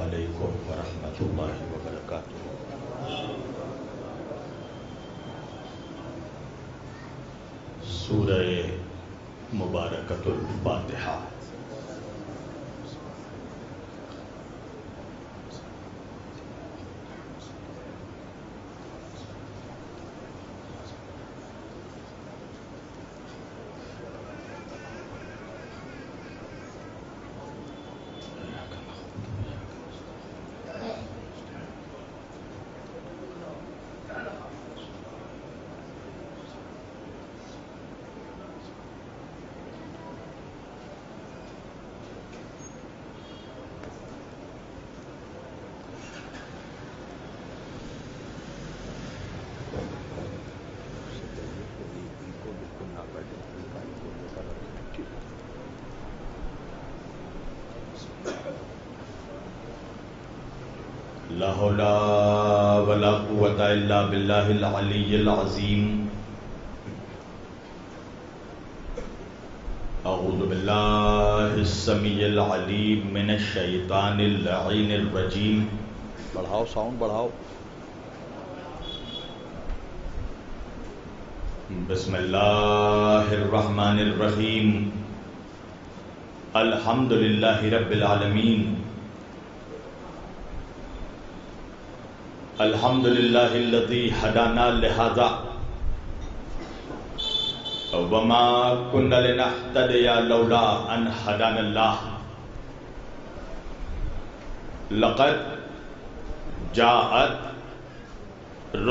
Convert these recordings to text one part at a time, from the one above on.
علیکم ورحمۃ اللہ وبرکاتہ۔ سورہ مبارکۃ الفاتحہ۔ لا حول ولا قوة الا باللہ العلی العظیم۔ اعوذ باللہ السمیع العلیم من الشیطان اللعین الرجیم۔ بڑھاؤ ساؤنڈ بڑھاؤ۔ بسم اللہ الرحمن الرحیم۔ الحمد للہ رب العالمین۔ الحمد للہ الذی ہدانا لہذا وما كنا لنهتدي لولا ان هدانا اللہ۔ لقد جاءت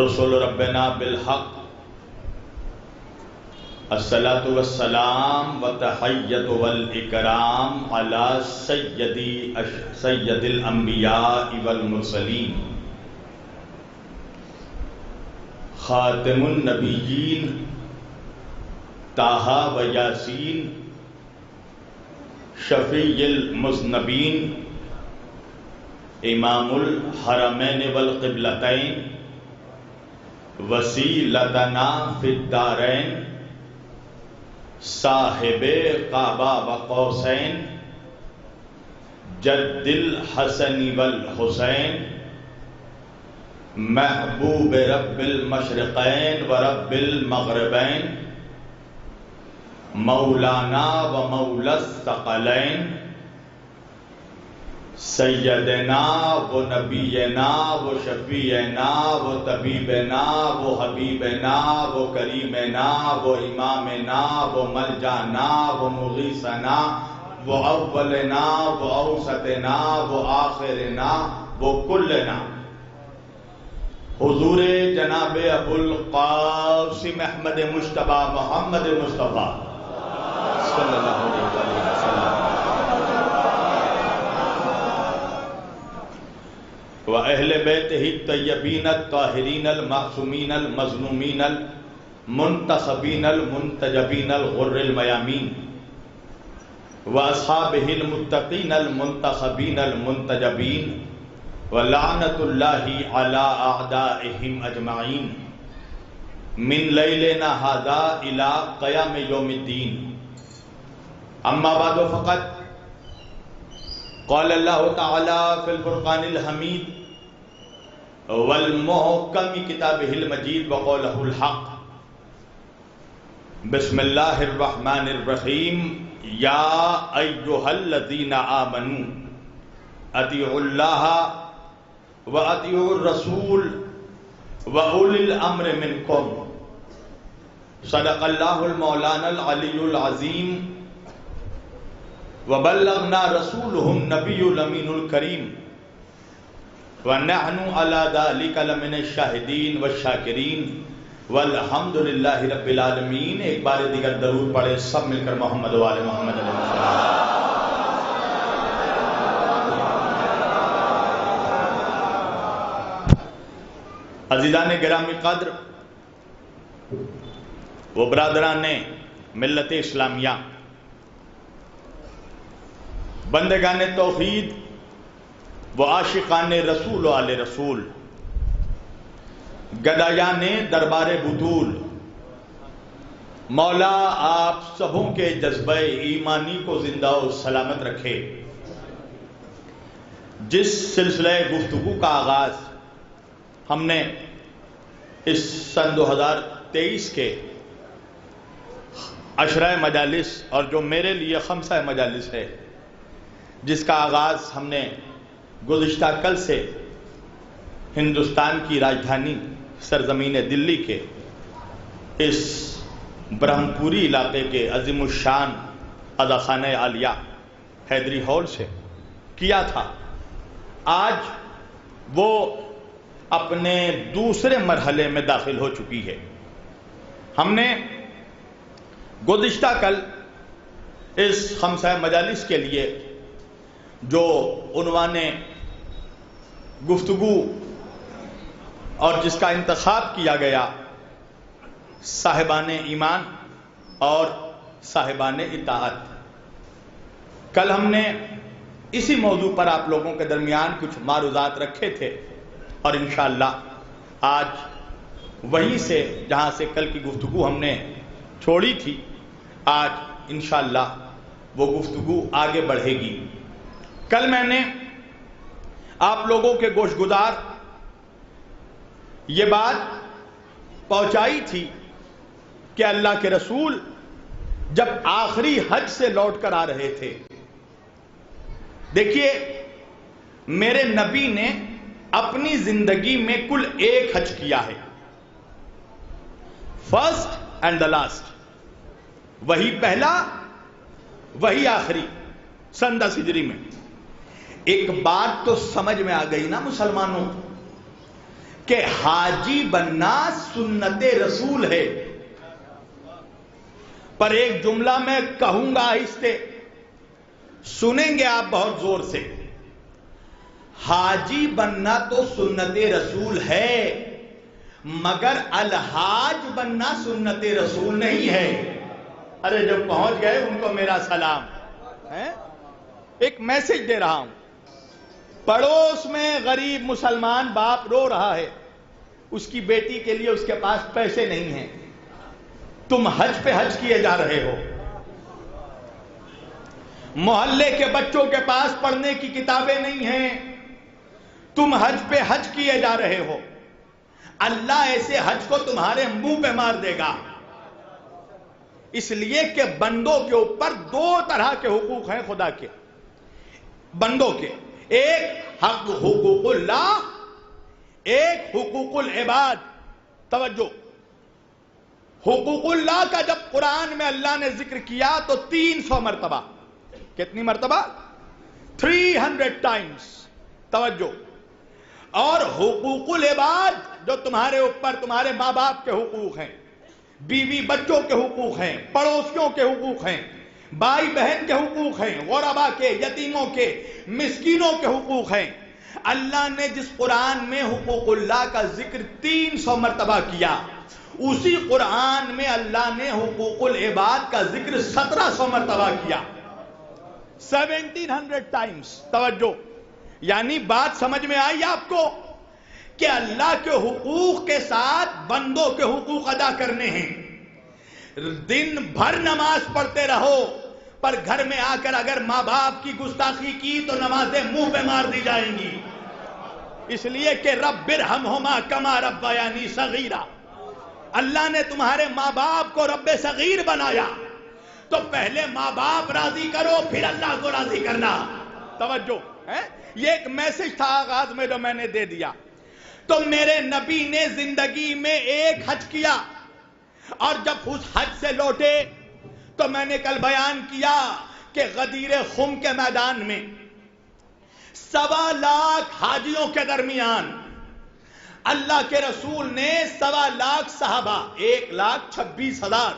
رسل ربنا بالحق۔ الصلاة والسلام والتحیۃ والاکرام علی سید الانبیاء والمرسلین، خاتم النبیین طٰہٰ و یاسین، شفیع المذنبین، امام الحرمین والقبلتین، وسیلتنا فی الدارین، صاحب کعبہ و قوسین، جد الحسن والحسین، محبوب رب المشرقین و رب المغربین، مولانا و مولا الثقلین، سیدنا و نبینا و شفیعنا و طبیبنا و حبیبنا و کریمنا و امامنا و ملجانا و مغیثنا و اولنا و اوسطنا و آخرنا و کلنا، حضور جناب ابو القاسم احمد مجتبی محمد مصطفیٰ صلی اللہ علیہ وسلم و اہل بیتہ الطیبین الطاہرین المعصومین المظلومین المنتخبین المنتجبین الغر المیامین و اصحابہ المتقین المنتخبین المنتجبین ولعنت اللہ علی اعدائہم اجمعین من لیلنا ھذا الی قیام یوم الدین۔ اما بعد فقط قال اللہ تعالی فی الفرقان الحمید والمحکم کتابہ المجید وقولہ الحق۔ بسم اللہ الرحمن الرحیم۔ یا ایہا الذین آمنوا اطیعوا اللہ وَأَطِیعُوا الرَّسُولَ وَأُولِي الْأَمْرِ مِنْكُمْ۔ صدق اللہ المولانا العلی العظیم وبلغنا رسولہ النبی الامین الکریم وَنَحْنُ عَلَى ذَلِكَ لَمِنَ الشَّاہدین وَالشَّاکرین وَالْحَمْدُ لِلَّهِ رَبِّ العالمین۔ ایک بار دیگر درود پڑھے سب مل کر محمد و آل محمد علیہ السلام۔ عزیزان گرامی قدر و برادران ملت اسلامیہ، بندگان توحید و عاشقان رسول و آل رسول، گدایان دربار بطول، مولا آپ سبوں کے جذبہ ایمانی کو زندہ و سلامت رکھے۔ جس سلسلہ گفتگو کا آغاز ہم نے اس سن 2023 کے عشرہ مجالس اور جو میرے لیے خمسہ مجالس ہے، جس کا آغاز ہم نے گزشتہ کل سے ہندوستان کی راجدھانی سرزمین دلی کے اس برہم پوری علاقے کے عظیم الشان اذاخانہ عالیہ حیدری ہال سے کیا تھا، آج وہ اپنے دوسرے مرحلے میں داخل ہو چکی ہے۔ ہم نے گزشتہ کل اس خمسہ مجالس کے لیے جو عنوان گفتگو اور جس کا انتخاب کیا گیا صاحبان ایمان اور صاحبان اطاعت، کل ہم نے اسی موضوع پر آپ لوگوں کے درمیان کچھ معروضات رکھے تھے، اور انشاءاللہ آج وہیں سے جہاں سے کل کی گفتگو ہم نے چھوڑی تھی، آج انشاءاللہ وہ گفتگو آگے بڑھے گی۔ کل میں نے آپ لوگوں کے گوش گزار یہ بات پہنچائی تھی کہ اللہ کے رسول جب آخری حج سے لوٹ کر آ رہے تھے، دیکھیے میرے نبی نے اپنی زندگی میں کل ایک حج کیا ہے، فرسٹ اینڈ دا لاسٹ، وہی پہلا وہی آخری، سن 10 ہجری میں۔ ایک بات تو سمجھ میں آ گئی نا مسلمانوں کہ حاجی بننا سنت رسول ہے، پر ایک جملہ میں کہوں گا آہستہ، سنیں گے آپ بہت زور سے۔ حاجی بننا تو سنت رسول ہے، مگر الحاج بننا سنت رسول نہیں ہے۔ ارے جو پہنچ گئے ان کو میرا سلام ہے، ایک میسج دے رہا ہوں۔ پڑوس میں غریب مسلمان باپ رو رہا ہے، اس کی بیٹی کے لیے اس کے پاس پیسے نہیں ہیں، تم حج پہ حج کیے جا رہے ہو۔ محلے کے بچوں کے پاس پڑھنے کی کتابیں نہیں ہیں، تم حج پہ حج کیے جا رہے ہو۔ اللہ ایسے حج کو تمہارے منہ پہ مار دے گا، اس لیے کہ بندوں کے اوپر دو طرح کے حقوق ہیں خدا کے، بندوں کے، ایک حق حقوق اللہ، ایک حقوق العباد۔ توجہ، حقوق اللہ کا جب قرآن میں اللہ نے ذکر کیا تو 300 مرتبہ، کتنی مرتبہ؟ 300 ٹائمز۔ توجہ، اور حقوق العباد جو تمہارے اوپر تمہارے ماں باپ کے حقوق ہیں، بیوی بچوں کے حقوق ہیں، پڑوسیوں کے حقوق ہیں، بھائی بہن کے حقوق ہیں، غربا کے، یتیموں کے، مسکینوں کے حقوق ہیں۔ اللہ نے جس قرآن میں حقوق اللہ کا ذکر 300 مرتبہ کیا، اسی قرآن میں اللہ نے حقوق العباد کا ذکر 1700 مرتبہ کیا، 1700 ٹائمز۔ توجہ، یعنی بات سمجھ میں آئی آپ کو کہ اللہ کے حقوق کے ساتھ بندوں کے حقوق ادا کرنے ہیں۔ دن بھر نماز پڑھتے رہو، پر گھر میں آ کر اگر ماں باپ کی گستاخی کی تو نمازیں منہ پہ مار دی جائیں گی، اس لیے کہ رب ارحمہما کما ربیانی صغیرا، اللہ نے تمہارے ماں باپ کو رب صغیر بنایا، تو پہلے ماں باپ راضی کرو پھر اللہ کو راضی کرنا۔ توجہ ہے، یہ ایک میسج تھا آغاز میں جو میں نے دے دیا۔ تو میرے نبی نے زندگی میں ایک حج کیا، اور جب اس حج سے لوٹے تو میں نے کل بیان کیا کہ غدیر خم کے میدان میں 1.25 لاکھ حاجیوں کے درمیان اللہ کے رسول نے 1.25 لاکھ صحابہ، 1,26,000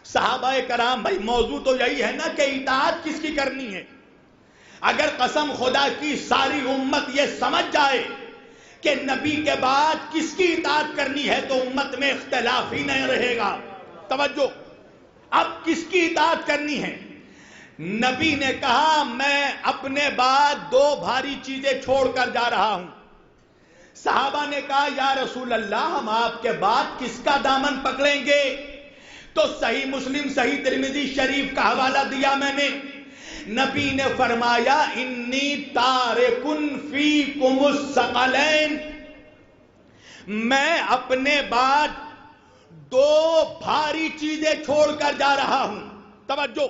صحابہ کرام۔ بھائی موضوع تو یہی ہے نا کہ اطاعت کس کی کرنی ہے۔ اگر قسم خدا کی ساری امت یہ سمجھ جائے کہ نبی کے بعد کس کی اطاعت کرنی ہے تو امت میں اختلاف ہی نہیں رہے گا۔ توجہ، اب کس کی اطاعت کرنی ہے؟ نبی نے کہا میں اپنے بعد 2 بھاری چیزیں چھوڑ کر جا رہا ہوں۔ صحابہ نے کہا یا رسول اللہ ہم آپ کے بعد کس کا دامن پکڑیں گے؟ تو صحیح مسلم صحیح ترمذی شریف کا حوالہ دیا میں نے نبی نے فرمایا انی تارکن فیکم الثقلین، میں اپنے بعد دو بھاری چیزیں چھوڑ کر جا رہا ہوں۔ توجہ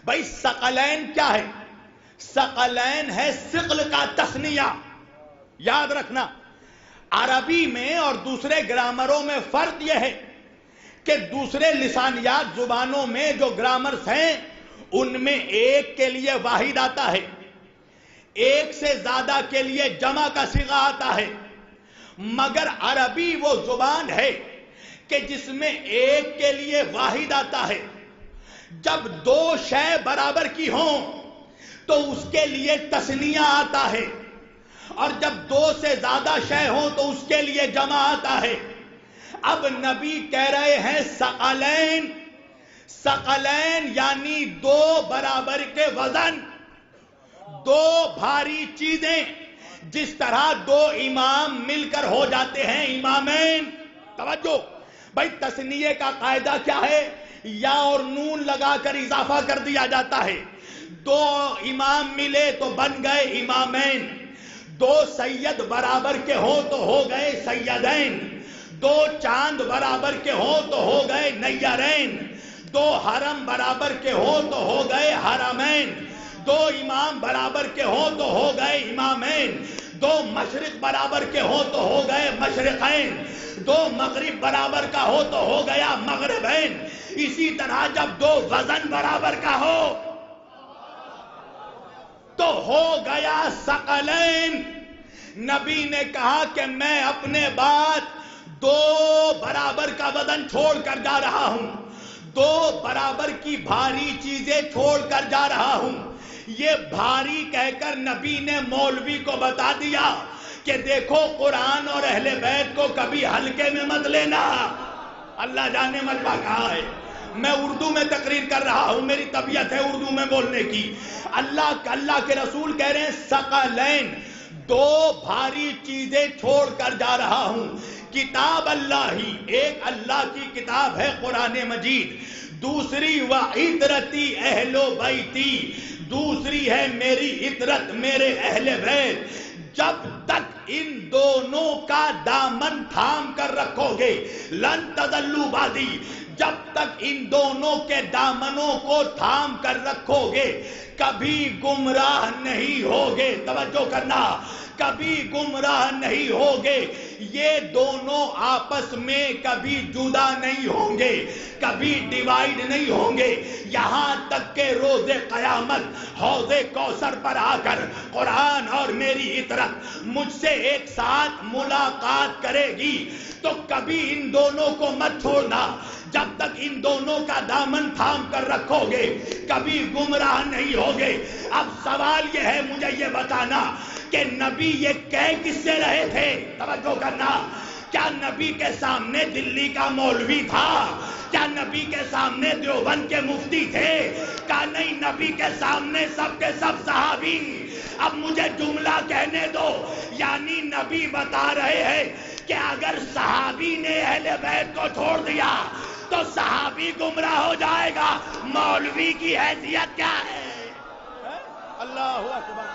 بھائی، ثقلین کیا ہے؟ ثقلین ہے ثقل کا تثنیہ۔ یاد رکھنا، عربی میں اور دوسرے گرامروں میں فرق یہ ہے کہ دوسرے لسانیات زبانوں میں جو گرامرز ہیں ان میں ایک کے لیے واحد آتا ہے، ایک سے زیادہ کے لیے جمع کا صیغہ آتا ہے، مگر عربی وہ زبان ہے کہ جس میں ایک کے لیے واحد آتا ہے۔ جب دو شے برابر کی ہوں تو اس کے لیے تثنیہ آتا ہے، اور جب دو سے زیادہ شے ہوں تو اس کے لیے جمع آتا ہے۔ اب نبی کہہ رہے ہیں ثقلین، ثقلین یعنی دو برابر کے وزن، دو بھاری چیزیں، جس طرح دو امام مل کر ہو جاتے ہیں امامین۔ توجہ بھائی، تثنیے کا قاعدہ کیا ہے؟ یا اور نون لگا کر اضافہ کر دیا جاتا ہے۔ دو امام ملے تو بن گئے امامین، دو سید برابر کے ہو تو ہو گئے سیدین، دو چاند برابر کے ہو تو ہو گئے نیرین، دو حرم برابر کے ہو تو ہو گئے حرمین، دو امام برابر کے ہو تو ہو گئے امامین، دو مشرق برابر کے ہو تو ہو گئے مشرقین، دو مغرب برابر کا ہو تو ہو گیا مغربین۔ اسی طرح جب دو وزن برابر کا ہو تو ہو گیا ثقلین۔ نبی نے کہا کہ میں اپنے بعد دو برابر کا وزن چھوڑ کر جا رہا ہوں، دو برابر کی بھاری چیزیں چھوڑ کر جا رہا ہوں۔ یہ بھاری کہہ کر نبی نے مولوی کو بتا دیا کہ دیکھو قرآن اور اہل بیت کو کبھی ہلکے میں مت لینا۔ اللہ جانے ملبہ کہا ہے، میں اردو میں تقریر کر رہا ہوں، میری طبیعت ہے اردو میں بولنے کی۔ اللہ کے رسول کہہ رہے ہیں ثقلین، دو بھاری چیزیں چھوڑ کر جا رہا ہوں۔ کتاب اللہ ہی، ایک اللہ کی کتاب ہے قرآن مجید، دوسری وعطرتی اہل بیتی، دوسری ہے میری عطرت میرے اہل بیت۔ جب تک ان دونوں کا دامن تھام کر رکھو گے لن تضلوا بعدی، جب تک ان دونوں کے دامنوں کو تھام کر رکھو گے کبھی گمراہ نہیں ہوگے۔ توجہ کرنا، کبھی گمراہ نہیں ہوگے۔ یہ دونوں آپس میں کبھی جدا نہیں ہوں گے، کبھی ڈیوائیڈ نہیں ہوں گے، یہاں تک کہ روز قیامت حوض کوثر پر آ کر قرآن اور میری عطرت مجھ سے ایک ساتھ ملاقات کرے گی۔ تو کبھی ان دونوں کو مت چھوڑنا، جب تک ان دونوں کا دامن تھام کر رکھو گے کبھی گمراہ نہیں ہوگے۔ اب سوال یہ ہے مجھے یہ بتانا کہ نبی یہ کہہ کس سے رہے تھے؟ توجہ کرنا، کیا نبی کے سامنے دلی کا مولوی تھا؟ کیا نبی کے سامنے دیوبند کے مفتی تھے؟ کیا نہیں، نبی کے سامنے سب کے سب صحابی۔ اب مجھے جملہ کہنے دو، یعنی نبی بتا رہے ہیں کہ اگر صحابی نے اہل بیت کو چھوڑ دیا تو صحابی گمراہ ہو جائے گا۔ مولوی کی حیثیت کیا ہے؟ اللہ اکبر۔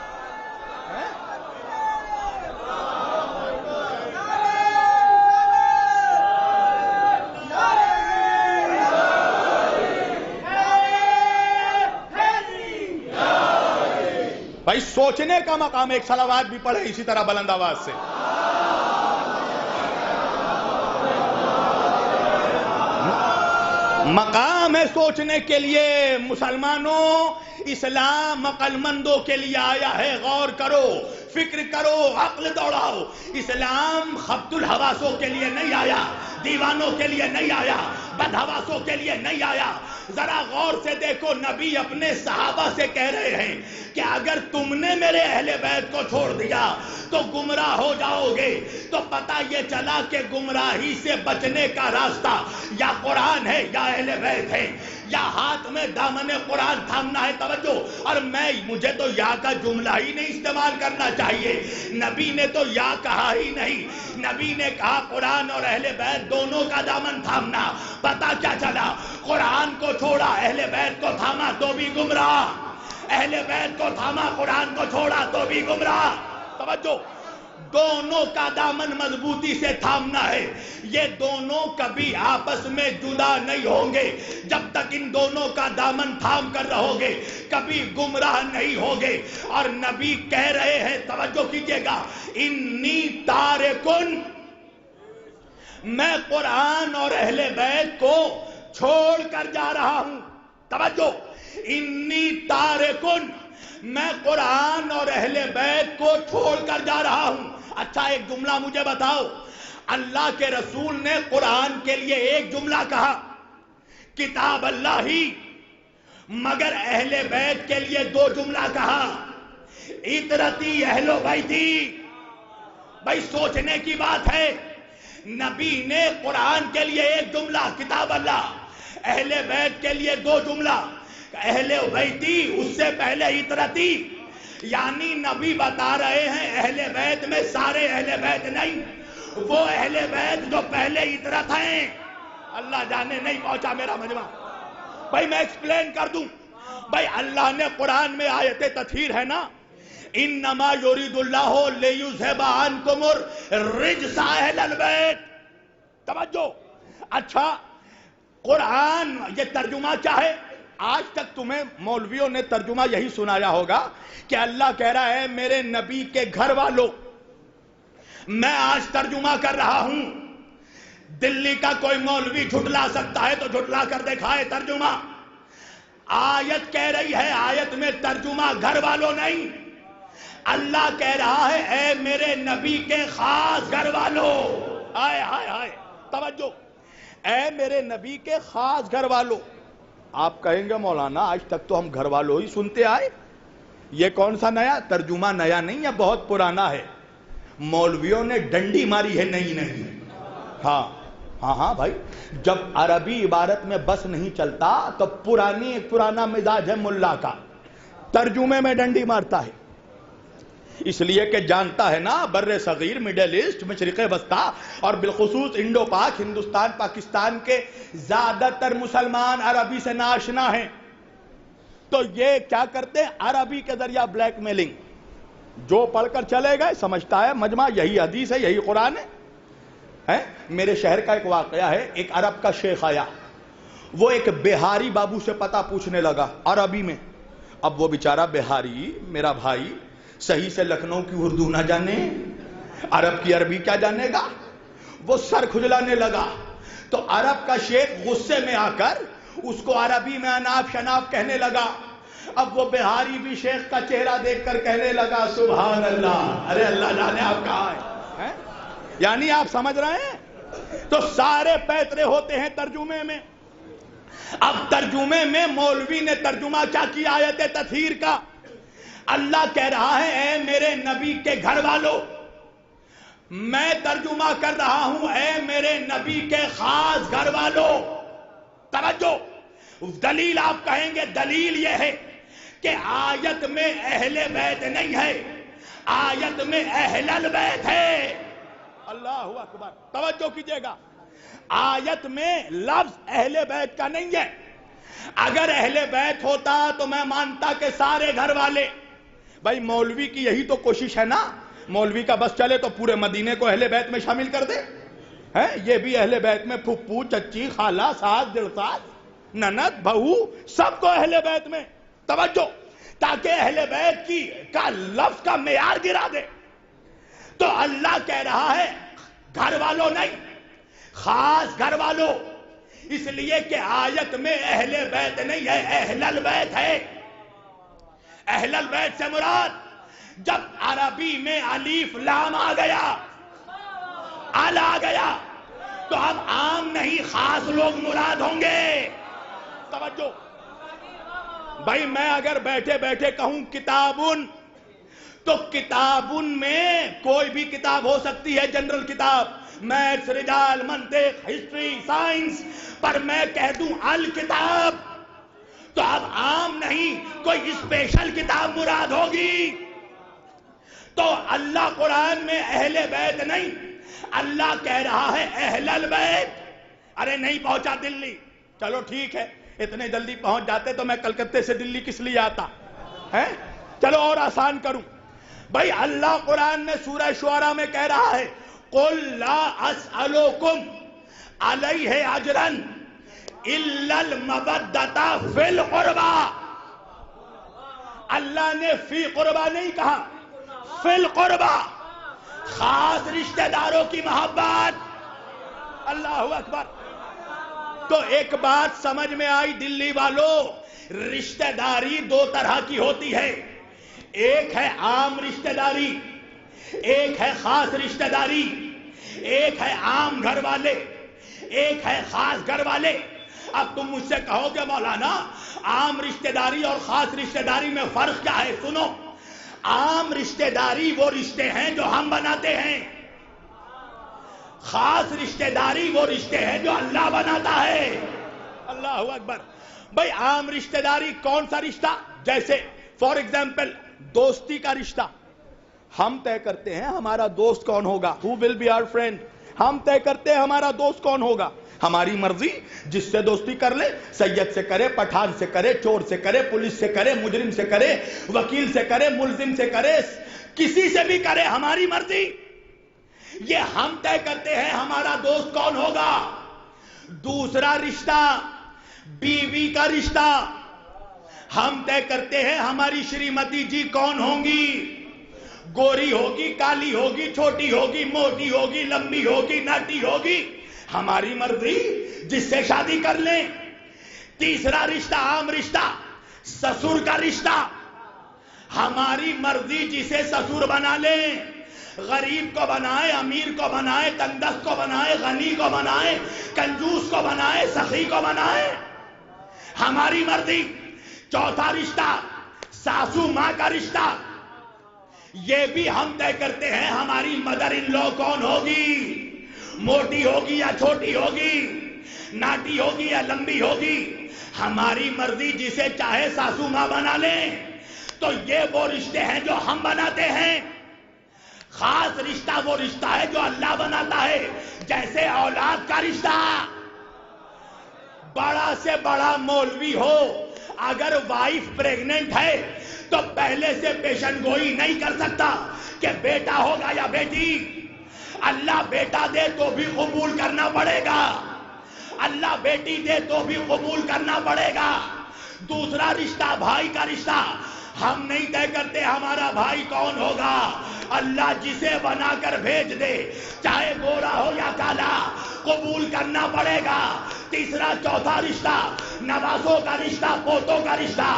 بھائی سوچنے کا مقام، ایک صلوات بھی پڑھے اسی طرح بلند آواز سے۔ مقام ہے سوچنے کے لیے۔ مسلمانوں، اسلام عقل مندوں کے لیے آیا ہے، غور کرو، فکر کرو، عقل دوڑاؤ۔ اسلام خبط الحواسوں کے لیے نہیں آیا، دیوانوں کے لیے نہیں آیا، بدحواسوں کے لیے نہیں آیا۔ ذرا غور سے دیکھو، نبی اپنے صحابہ سے کہہ رہے ہیں کہ اگر تم نے میرے اہل بیت کو چھوڑ دیا تو گمراہ ہو جاؤ گے۔ تو پتہ یہ چلا کہ گمراہی سے بچنے کا راستہ یا قرآن ہے یا اہل بیت ہے، یا ہاتھ میں دامن قرآن تھامنا ہے۔ توجہ، اور مجھے تو یا کا جملہ ہی نہیں استعمال کرنا چاہیے، نبی نے تو یا کہا ہی نہیں، نبی نے کہا قرآن اور اہل بیت دونوں کا دامن تھامنا۔ پتہ کیا چلا؟ قرآن کو چھوڑا، اہل بیت کو تھاما تو بھی گمراہ، اہل بیت کو تھاما قرآن کو چھوڑا تو بھی گمراہ. توجہ، دونوں کا دامن مضبوطی سے تھامنا ہے. یہ دونوں کبھی آپس میں جدا نہیں ہوں گے. جب تک ان دونوں کا دامن تھام کر رہو گے کبھی گمراہ نہیں ہوگے. اور نبی کہہ رہے ہیں، توجہ کیجئے گا، انی تارکن، میں قرآن اور اہل بیت کو چھوڑ کر جا رہا ہوں. توجہ، انی تارکن، میں قرآن اور اہل بیت کو چھوڑ کر جا رہا ہوں. اچھا ایک جملہ مجھے بتاؤ، اللہ کے رسول نے قرآن کے لیے ایک جملہ کہا، کتاب اللہ ہی، مگر اہل بیت کے لیے 2 جملہ کہا، عطرتی اہل بیتی. بھائی سوچنے کی بات ہے، نبی نے قرآن کے لیے 1 جملہ کتاب اللہ، اہل بیت کے لیے 2 جملہ اہل بیتی، اس سے پہلے عطرتی. یعنی نبی بتا رہے ہیں اہل بیت میں سارے اہل بیت نہیں، وہ اہل بیت جو پہلے عطرت ہیں. اللہ جانے نہیں پہنچا میرا مجمع. بھائی میں ایکسپلین کر دوں. بھائی اللہ نے قرآن میں آیت تطہیر ہے نا، انما یرید اللہ لیذھب عنکم الرجس اہل البیت. توجہ، اچھا قرآن یہ ترجمہ کیا ہے؟ آج تک تمہیں مولویوں نے ترجمہ یہی سنایا ہوگا کہ اللہ کہہ رہا ہے میرے نبی کے گھر والوں. میں آج ترجمہ کر رہا ہوں. دلی کا کوئی مولوی جھٹلا سکتا ہے تو جھٹلا کر دکھائے ترجمہ. آیت کہہ رہی ہے، آیت میں ترجمہ گھر والوں نہیں. اللہ کہہ رہا ہے اے میرے نبی کے خاص گھر والوں. آئے ہائے ہائے، توجہ، اے میرے نبی کے خاص گھر والوں. آپ کہیں گے مولانا آج تک تو ہم گھر والوں ہی سنتے آئے، یہ کون سا نیا ترجمہ؟ نیا نہیں ہے، بہت پرانا ہے. مولویوں نے ڈنڈی ماری ہے نئی نئی. ہاں بھائی، جب عربی عبارت میں بس نہیں چلتا تو پرانا مزاج ہے ملا کا، ترجمے میں ڈنڈی مارتا ہے. اس لیے کہ جانتا ہے نا بر صغیر، مڈل ایسٹ، مشرق وسطیٰ اور بالخصوص انڈو پاک، ہندوستان پاکستان کے زیادہ تر مسلمان عربی سے ناشنا ہیں. تو یہ کیا کرتے ہیں؟ عربی کے ذریعہ بلیک میلنگ. جو پڑھ کر چلے گئے سمجھتا ہے مجمع یہی حدیث ہے یہی قرآن ہے. میرے شہر کا ایک واقعہ ہے، ایک عرب کا شیخ آیا، وہ ایک بہاری بابو سے پتہ پوچھنے لگا عربی میں. اب وہ بیچارہ بہاری میرا بھائی صحیح سے لکھنؤ کی اردو نہ جانے، عرب کی عربی کیا جانے گا؟ وہ سر کھجلانے لگا. تو عرب کا شیخ غصے میں آ کر اس کو عربی میں اناف شناف کہنے لگا. اب وہ بہاری بھی شیخ کا چہرہ دیکھ کر کہنے لگا سبحان اللہ. ارے اللہ جانے آپ کہاں ہیں؟ یعنی آپ سمجھ رہے ہیں؟ تو سارے پیترے ہوتے ہیں ترجمے میں. اب ترجمے میں مولوی نے ترجمہ کیا کیا آیت تطہیر کا؟ اللہ کہہ رہا ہے اے میرے نبی کے گھر والوں. میں ترجمہ کر رہا ہوں اے میرے نبی کے خاص گھر والوں. توجہ، دلیل آپ کہیں گے دلیل یہ ہے کہ آیت میں اہل بیت نہیں ہے، آیت میں اہل البیت ہے. اللہ اکبر، توجہ کیجئے گا، آیت میں لفظ اہل بیت کا نہیں ہے. اگر اہل بیت ہوتا تو میں مانتا کہ سارے گھر والے. بھائی مولوی کی یہی تو کوشش ہے نا، مولوی کا بس چلے تو پورے مدینے کو اہل بیت میں شامل کر دے. یہ بھی اہل بیت میں پھپھو، چچی، خالہ، ساس، دلساس، نند، بہو، سب کو اہل بیت میں. توجہ، تاکہ اہل بیت کی کا لفظ کا معیار گرا دے. تو اللہ کہہ رہا ہے گھر والوں نہیں، خاص گھر والوں. اس لیے کہ آیت میں اہل بیت نہیں ہے، اہل البیت ہے. اہل البیت سے مراد جب عربی میں الف لام آ گیا، ال آ گیا، تو اب عام نہیں خاص لوگ مراد ہوں گے. توجہ بھائی، میں اگر بیٹھے بیٹھے کہوں کتابن تو کتابن میں کوئی بھی کتاب ہو سکتی ہے، جنرل کتاب، میتھس، رجال، منطق، ہسٹری، سائنس. پر میں کہہ دوں الکتاب تو اب عام نہیں کوئی اسپیشل کتاب مراد ہوگی. تو اللہ قرآن میں اہل بیت نہیں، اللہ کہہ رہا ہے اہل البیت. ارے نہیں پہنچا دلی، چلو ٹھیک ہے، اتنے جلدی پہنچ جاتے تو میں کلکتے سے دلی کس لیے آتا. ہے؟ چلو اور آسان کروں بھائی، اللہ قرآن میں سورہ شعراء میں کہہ رہا ہے قُلْ لَا أَسْأَلُكُمْ عَلَيْهِ أَجْرًا إِلَّا الْمَوَدَّةَ فِي الْقُرْبَى۔ اللہ نے فی قربا نہیں کہا، فی القربا، خاص رشتہ داروں کی محبت۔ اللہ اکبر۔ تو ایک بات سمجھ میں آئی دلی والوں، رشتہ داری دو طرح کی ہوتی ہے، ایک ہے عام رشتہ داری، ایک ہے خاص رشتہ داری، ایک ہے عام گھر والے، ایک ہے خاص گھر والے۔ اب تم مجھ سے کہو گے مولانا عام رشتہ داری اور خاص رشتہ داری میں فرق کیا ہے؟ سنو، عام رشتہ داری وہ رشتے ہیں جو ہم بناتے ہیں، خاص رشتہ داری وہ رشتے ہیں جو اللہ بناتا ہے۔ اللہ اکبر۔ بھائی عام رشتہ داری کون سا رشتہ؟ جیسے فار ایگزامپل دوستی کا رشتہ، ہم طے کرتے ہیں ہمارا دوست کون ہوگا، who will be our friend، ہم طے کرتے ہیں ہمارا دوست کون ہوگا، ہماری مرضی جس سے دوستی کر لے، سید سے کرے، پٹھان سے کرے، چور سے کرے، پولیس سے کرے، مجرم سے کرے، وکیل سے کرے، ملزم سے کرے، کسی سے بھی کرے، ہماری مرضی۔ یہ ہم طے کرتے ہیں ہمارا دوست کون ہوگا۔ دوسرا رشتہ بیوی کا رشتہ، ہم طے کرتے ہیں ہماری شریمتی جی کون ہوں گی، گوری ہوگی، کالی ہوگی، چھوٹی ہوگی، موٹی ہوگی، لمبی ہوگی، ناٹی ہوگی، ہماری مرضی جس سے شادی کر لیں۔ تیسرا رشتہ عام رشتہ سسر کا رشتہ، ہماری مرضی جسے سسر بنا لیں، غریب کو بنائے، امیر کو بنائے، تنگدست کو بنائے، غنی کو بنائے، کنجوس کو بنائے، سخی کو بنائے، ہماری مرضی۔ چوتھا رشتہ ساسو ماں کا رشتہ، یہ بھی ہم طے کرتے ہیں ہماری مدر ان لو کون ہوگی، موٹی ہوگی یا چھوٹی ہوگی، ناٹی ہوگی یا لمبی ہوگی، ہماری مرضی جسے چاہے ساسو ماں بنا لیں۔ تو یہ وہ رشتے ہیں جو ہم بناتے ہیں۔ خاص رشتہ وہ رشتہ ہے جو اللہ بناتا ہے، جیسے اولاد کا رشتہ۔ بڑا سے بڑا مولوی ہو، اگر وائف پریگننٹ ہے تو پہلے سے پیشن گوئی نہیں کر سکتا کہ بیٹا ہوگا یا بیٹی۔ اللہ بیٹا دے تو بھی قبول کرنا پڑے گا، اللہ بیٹی دے تو بھی قبول کرنا پڑے گا۔ دوسرا رشتہ بھائی کا رشتہ، ہم نہیں طے کرتے ہمارا بھائی کون ہوگا، اللہ جسے بنا کر بھیج دے، چاہے گورا ہو یا کالا، قبول کرنا پڑے گا۔ تیسرا چوتھا رشتہ نواسوں کا رشتہ، پوتوں کا رشتہ،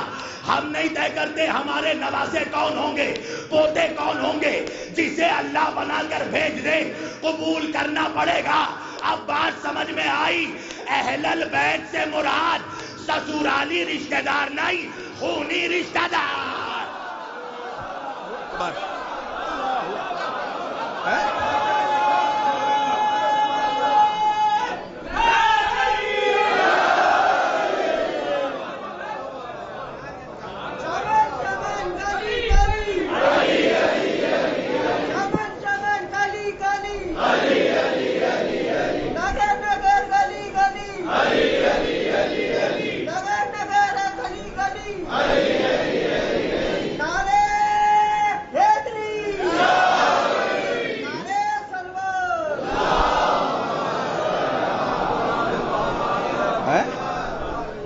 ہم نہیں طے کرتے ہمارے نواسے کون ہوں گے، پوتے کون ہوں گے، جسے اللہ بنا کر بھیج دے قبول کرنا پڑے گا۔ اب بات سمجھ میں آئی؟ اہل البیت سے مراد سسرالی رشتہ دار نہیں، خونی رشتہ دار۔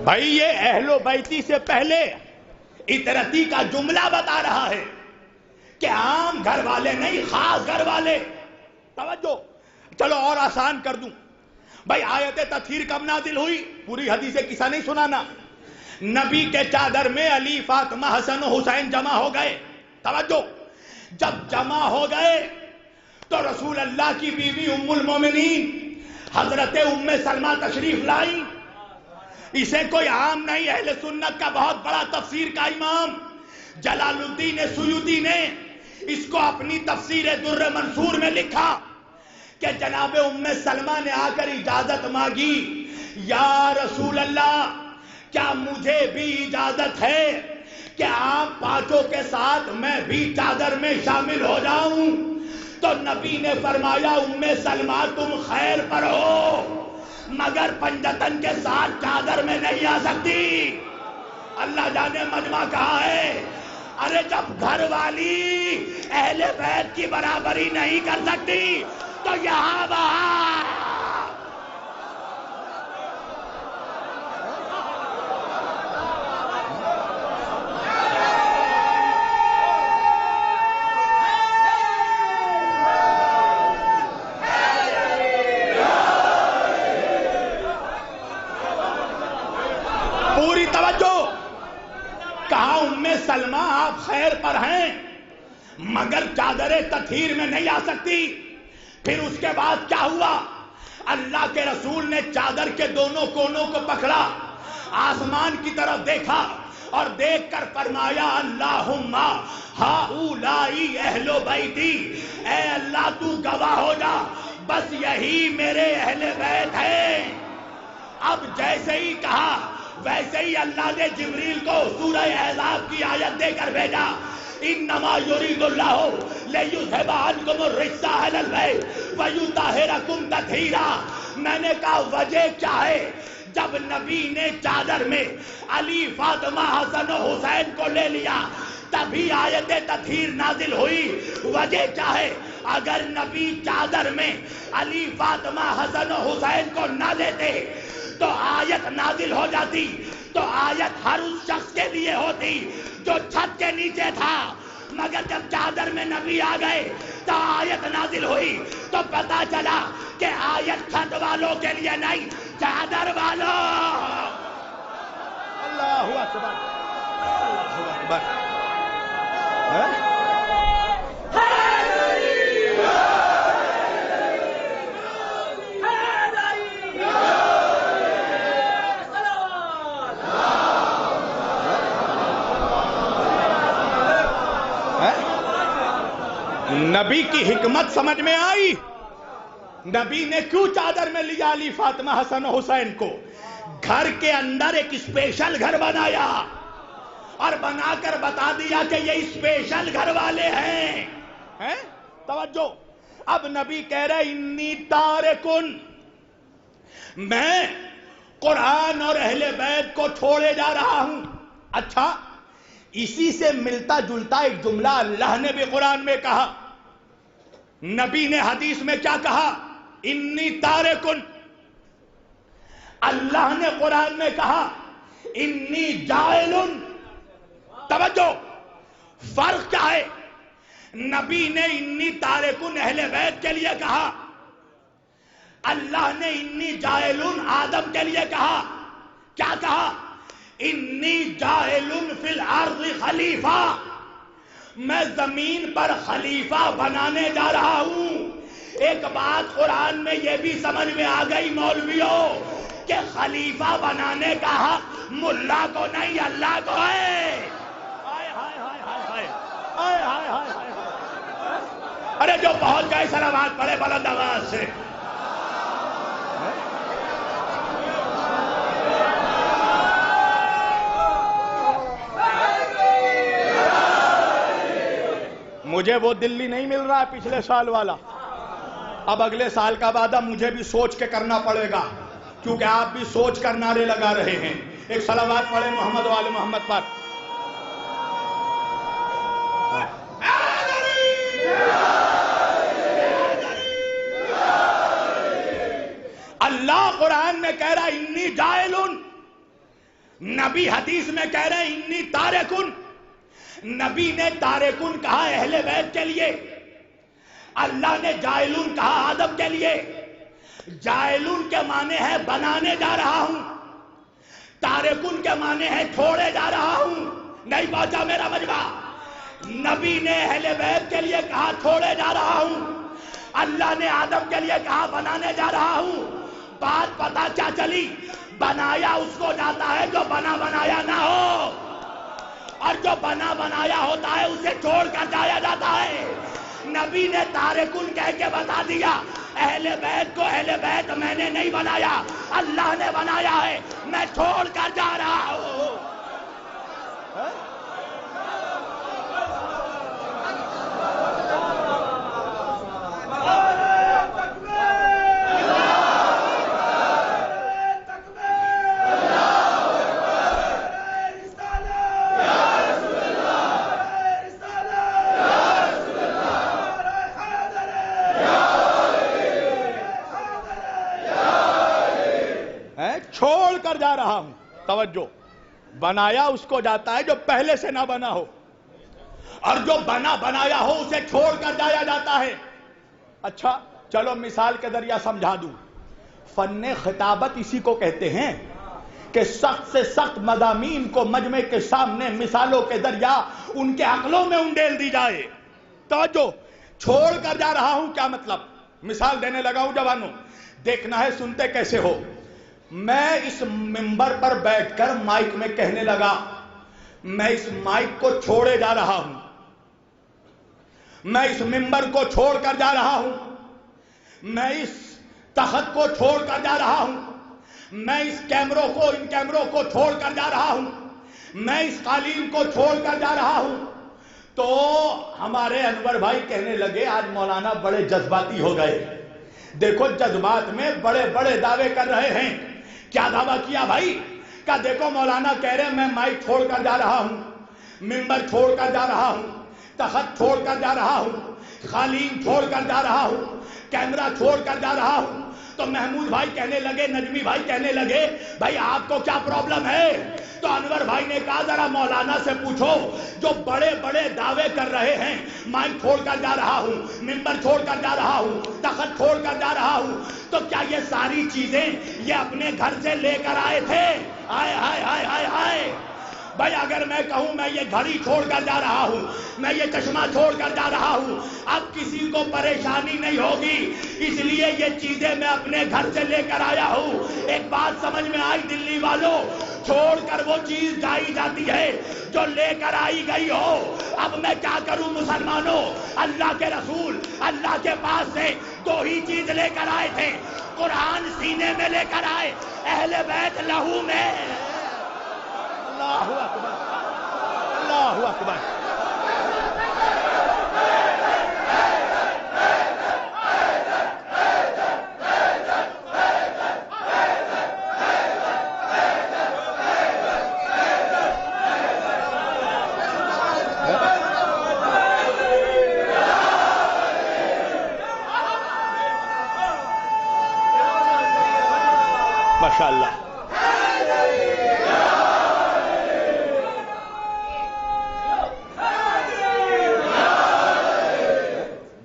بھائی یہ اہل و بیتی سے پہلے اطرتی کا جملہ بتا رہا ہے کہ عام گھر والے نہیں، خاص گھر والے۔ توجہ، چلو اور آسان کر دوں بھائی، آیت تطہیر کب نازل ہوئی؟ پوری حدیث قصہ نہیں سنانا۔ نبی کے چادر میں علی، فاطمہ، حسن و حسین جمع ہو گئے۔ توجہ، جب جمع ہو گئے تو رسول اللہ کی بیوی ام المومنین حضرت ام سلمہ تشریف لائیں۔ اسے کوئی عام نہیں، اہل سنت کا بہت بڑا تفسیر کا امام جلال الدین سیوطی نے اس کو اپنی تفسیر در منصور میں لکھا کہ جناب ام سلمہ نے آ کر اجازت مانگی، یا رسول اللہ کیا مجھے بھی اجازت ہے کہ آپ پانچوں کے ساتھ میں بھی چادر میں شامل ہو جاؤں؟ تو نبی نے فرمایا، ام سلمہ تم خیر پر ہو، مگر پنجتن کے ساتھ چادر میں نہیں آ سکتی۔ اللہ جانے مجمع کہاں ہے، ارے جب گھر والی اہل بیت کی برابری نہیں کر سکتی تو یہاں وہاں پوری توجہ. کہا ام سلمہ آپ خیر پر ہیں مگر چادر تطہیر میں نہیں آ سکتی. پھر اس کے بعد کیا ہوا؟ اللہ کے رسول نے چادر کے دونوں کونوں کو پکڑا, آسمان کی طرف دیکھا اور دیکھ کر فرمایا اللہم ہؤلائی اہل بیتی, اے اللہ تو گواہ ہو جا بس یہی میرے اہل بیت ہیں. اب جیسے ہی کہا ویسے ہی اللہ نے جبریل کو سورہ احزاب کی آیت دے کر بھیجا, انما یرید اللہ لیذھب عنکم الرجس اہل البیت ویطہرکم تطہیرا. میں نے کہا وجہ کیا ہے؟ جب نبی نے چادر میں علی, فاطمہ, حسن و حسین کو لے لیا تبھی آیت تطہیر نازل ہوئی. وجہ کیا ہے؟ اگر نبی چادر میں علی, فاطمہ, حسن و حسین کو نہ لیتے تو آیت نازل ہو جاتی, تو آیت ہر اس شخص کے لیے ہوتی جو چھت کے نیچے تھا. مگر جب چادر میں نبی آ گئے تو آیت نازل ہوئی تو پتا چلا کہ آیت چھت والوں کے لیے نہیں, چادر والوں. اللہ اکبر, اللہ اکبر. نبی کی حکمت سمجھ میں آئی. نبی نے کیوں چادر میں لیا علی, فاطمہ, حسن و حسین کو؟ گھر کے اندر ایک اسپیشل گھر بنایا اور بنا کر بتا دیا کہ یہ اسپیشل گھر والے ہیں. توجہ, اب نبی کہہ رہے انی تارکن, میں قرآن اور اہل بیت کو چھوڑے جا رہا ہوں. اچھا, اسی سے ملتا جلتا ایک جملہ اللہ نے بھی قرآن میں کہا, نبی نے حدیث میں کیا کہا؟ انی تارکن. اللہ نے قرآن میں کہا انی جاعلن. توجہ, فرق کیا ہے؟ نبی نے انی تارکن اہل بیت کے لیے کہا, اللہ نے انی جاعلن آدم کے لیے کہا. کیا کہا؟ انی جاعلن فی الارض خلیفہ, میں زمین پر خلیفہ بنانے جا رہا ہوں. ایک بات قرآن میں یہ بھی سمجھ میں آ گئی مولویوں کہ خلیفہ بنانے کا حق ملا کو نہیں, اللہ کو ہے. ارے جو پہنچ گئے سلامات پڑھے بلند آواز سے. مجھے وہ دلی نہیں مل رہا ہے پچھلے سال والا. اب اگلے سال کا وعدہ مجھے بھی سوچ کے کرنا پڑے گا کیونکہ آپ بھی سوچ کر نعرے لگا رہے ہیں. ایک صلوات پڑھے محمد وآل محمد پر. اللہ قرآن میں کہہ رہا انی جاعلن, نبی حدیث میں کہہ رہے انی تارکن. نبی نے تارکن کہا اہل بیت کے لیے, اللہ نے جاعلن کہا آدم کے لیے. جاعلن کے معنی ہے بنانے جا رہا ہوں, تارکن کے معنی ہے چھوڑے جا رہا ہوں. نہیں پہنچا میرا مجمع. نبی نے اہل بیت کے لیے کہا چھوڑے جا رہا ہوں, اللہ نے آدم کے لیے کہا بنانے جا رہا ہوں. بات پتا کیا چلی؟ بنایا اس کو جاتا ہے جو بنا بنایا نہ ہو, اور جو بنا بنایا ہوتا ہے اسے چھوڑ کر جایا جاتا ہے. نبی نے تارکن کہہ کے بتا دیا اہل بیت کو, اہل بیت میں نے نہیں بنایا, اللہ نے بنایا ہے, میں چھوڑ کر جا رہا ہوں. چھوڑ کر جا رہا ہوں. توجہ, بنایا اس کو جاتا ہے جو پہلے سے نہ بنا ہو, اور جو بنا بنایا ہو اسے چھوڑ کر جایا جاتا ہے. اچھا چلو مثال کے ذریعہ سمجھا دوں. فن خطابت اسی کو کہتے ہیں کہ سخت سے سخت مضامین کو مجمع کے سامنے مثالوں کے ذریعہ ان کے عقلوں میں انڈیل دی جائے. توجہ, چھوڑ کر جا رہا ہوں کیا مطلب؟ مثال دینے لگا ہوں جوانوں, دیکھنا ہے سنتے کیسے ہو. میں اس ممبر پر بیٹھ کر مائک میں کہنے لگا, میں اس مائک کو چھوڑے جا رہا ہوں, میں اس ممبر کو چھوڑ کر جا رہا ہوں, میں اس تخت کو چھوڑ کر جا رہا ہوں, میں اس کیمروں کو, ان کیمروں کو چھوڑ کر جا رہا ہوں, میں اس قالین کو چھوڑ کر جا رہا ہوں. تو ہمارے انور بھائی کہنے لگے آج مولانا بڑے جذباتی ہو گئے, دیکھو جذبات میں بڑے بڑے دعوے کر رہے ہیں. کیا دعویٰ کیا بھائی؟ کہ دیکھو مولانا کہہ رہے ہیں میں مائک چھوڑ کر جا رہا ہوں, ممبر چھوڑ کر جا رہا ہوں, تخت چھوڑ کر جا رہا ہوں, قالین چھوڑ کر جا رہا ہوں, کیمرہ چھوڑ کر جا رہا ہوں. تو محمود بھائی کہنے لگے, نجمی بھائی کہنے لگے بھائی آپ کو کیا پرابلم ہے؟ تو انور بھائی نے کہا ذرا مولانا سے پوچھو جو بڑے بڑے دعوے کر رہے ہیں, مائک چھوڑ کر جا رہا ہوں, ممبر چھوڑ کر جا رہا ہوں, تخت چھوڑ کر جا رہا ہوں, تو کیا یہ ساری چیزیں یہ اپنے گھر سے لے کر آئے تھے؟ آئے ہائے ہائے ہائے ہائے. بھائی اگر میں کہوں میں یہ گھڑی چھوڑ کر جا رہا ہوں, میں یہ چشمہ چھوڑ کر جا رہا ہوں, اب کسی کو پریشانی نہیں ہوگی, اس لیے یہ چیزیں میں اپنے گھر سے لے کر آیا ہوں. ایک بات سمجھ میں آئی دلی والوں, چھوڑ کر وہ چیز جائی جاتی ہے جو لے کر آئی گئی ہو. اب میں کیا کروں مسلمانوں؟ اللہ کے رسول اللہ کے پاس سے دو ہی چیز لے کر آئے تھے, قرآن سینے میں لے کر آئے, اہل بیت لہو میں. اللہ اکبر, اللہ اکبر. ماشاءاللہ.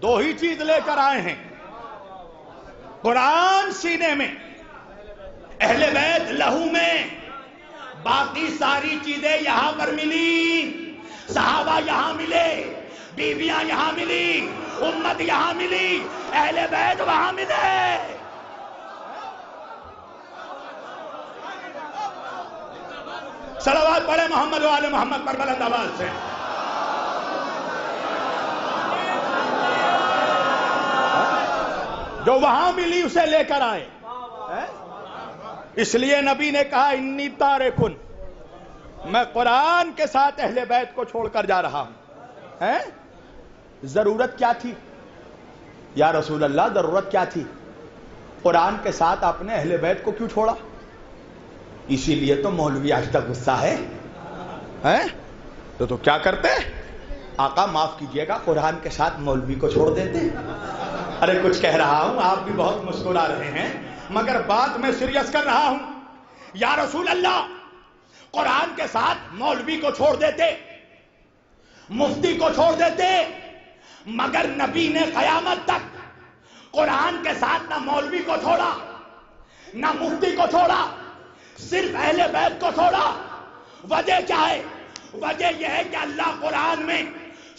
دو ہی چیز لے کر آئے ہیں, قرآن سینے میں, اہل بیت لہو میں, باقی ساری چیزیں یہاں پر ملی. صحابہ یہاں ملے, بیویاں یہاں ملی, امت یہاں ملی, اہل بیت وہاں ملے. صلوات پڑھے محمد و آل محمد پر بلند آواز سے. جو وہاں ملی اسے لے کر آئے. اس لیے نبی نے کہا انی تارکن, میں قرآن کے ساتھ اہل بیت کو چھوڑ کر جا رہا ہوں. ضرورت کیا تھی یا رسول اللہ, ضرورت کیا تھی؟ قرآن کے ساتھ آپ نے اہل بیت کو کیوں چھوڑا؟ اسی لیے تو مولوی آج تک غصہ ہے. تو کیا کرتے؟ آقا معاف کیجئے گا, قرآن کے ساتھ مولوی کو چھوڑ دیتے. ارے کچھ کہہ رہا ہوں, آپ بھی بہت مسکرا رہے ہیں, مگر بات میں سیریس کر رہا ہوں. یا رسول اللہ, قرآن کے ساتھ مولوی کو چھوڑ دیتے, مفتی کو چھوڑ دیتے, مگر نبی نے قیامت تک قرآن کے ساتھ نہ مولوی کو چھوڑا نہ مفتی کو چھوڑا, صرف اہل بیت کو چھوڑا. وجہ کیا ہے؟ وجہ یہ ہے کہ اللہ قرآن میں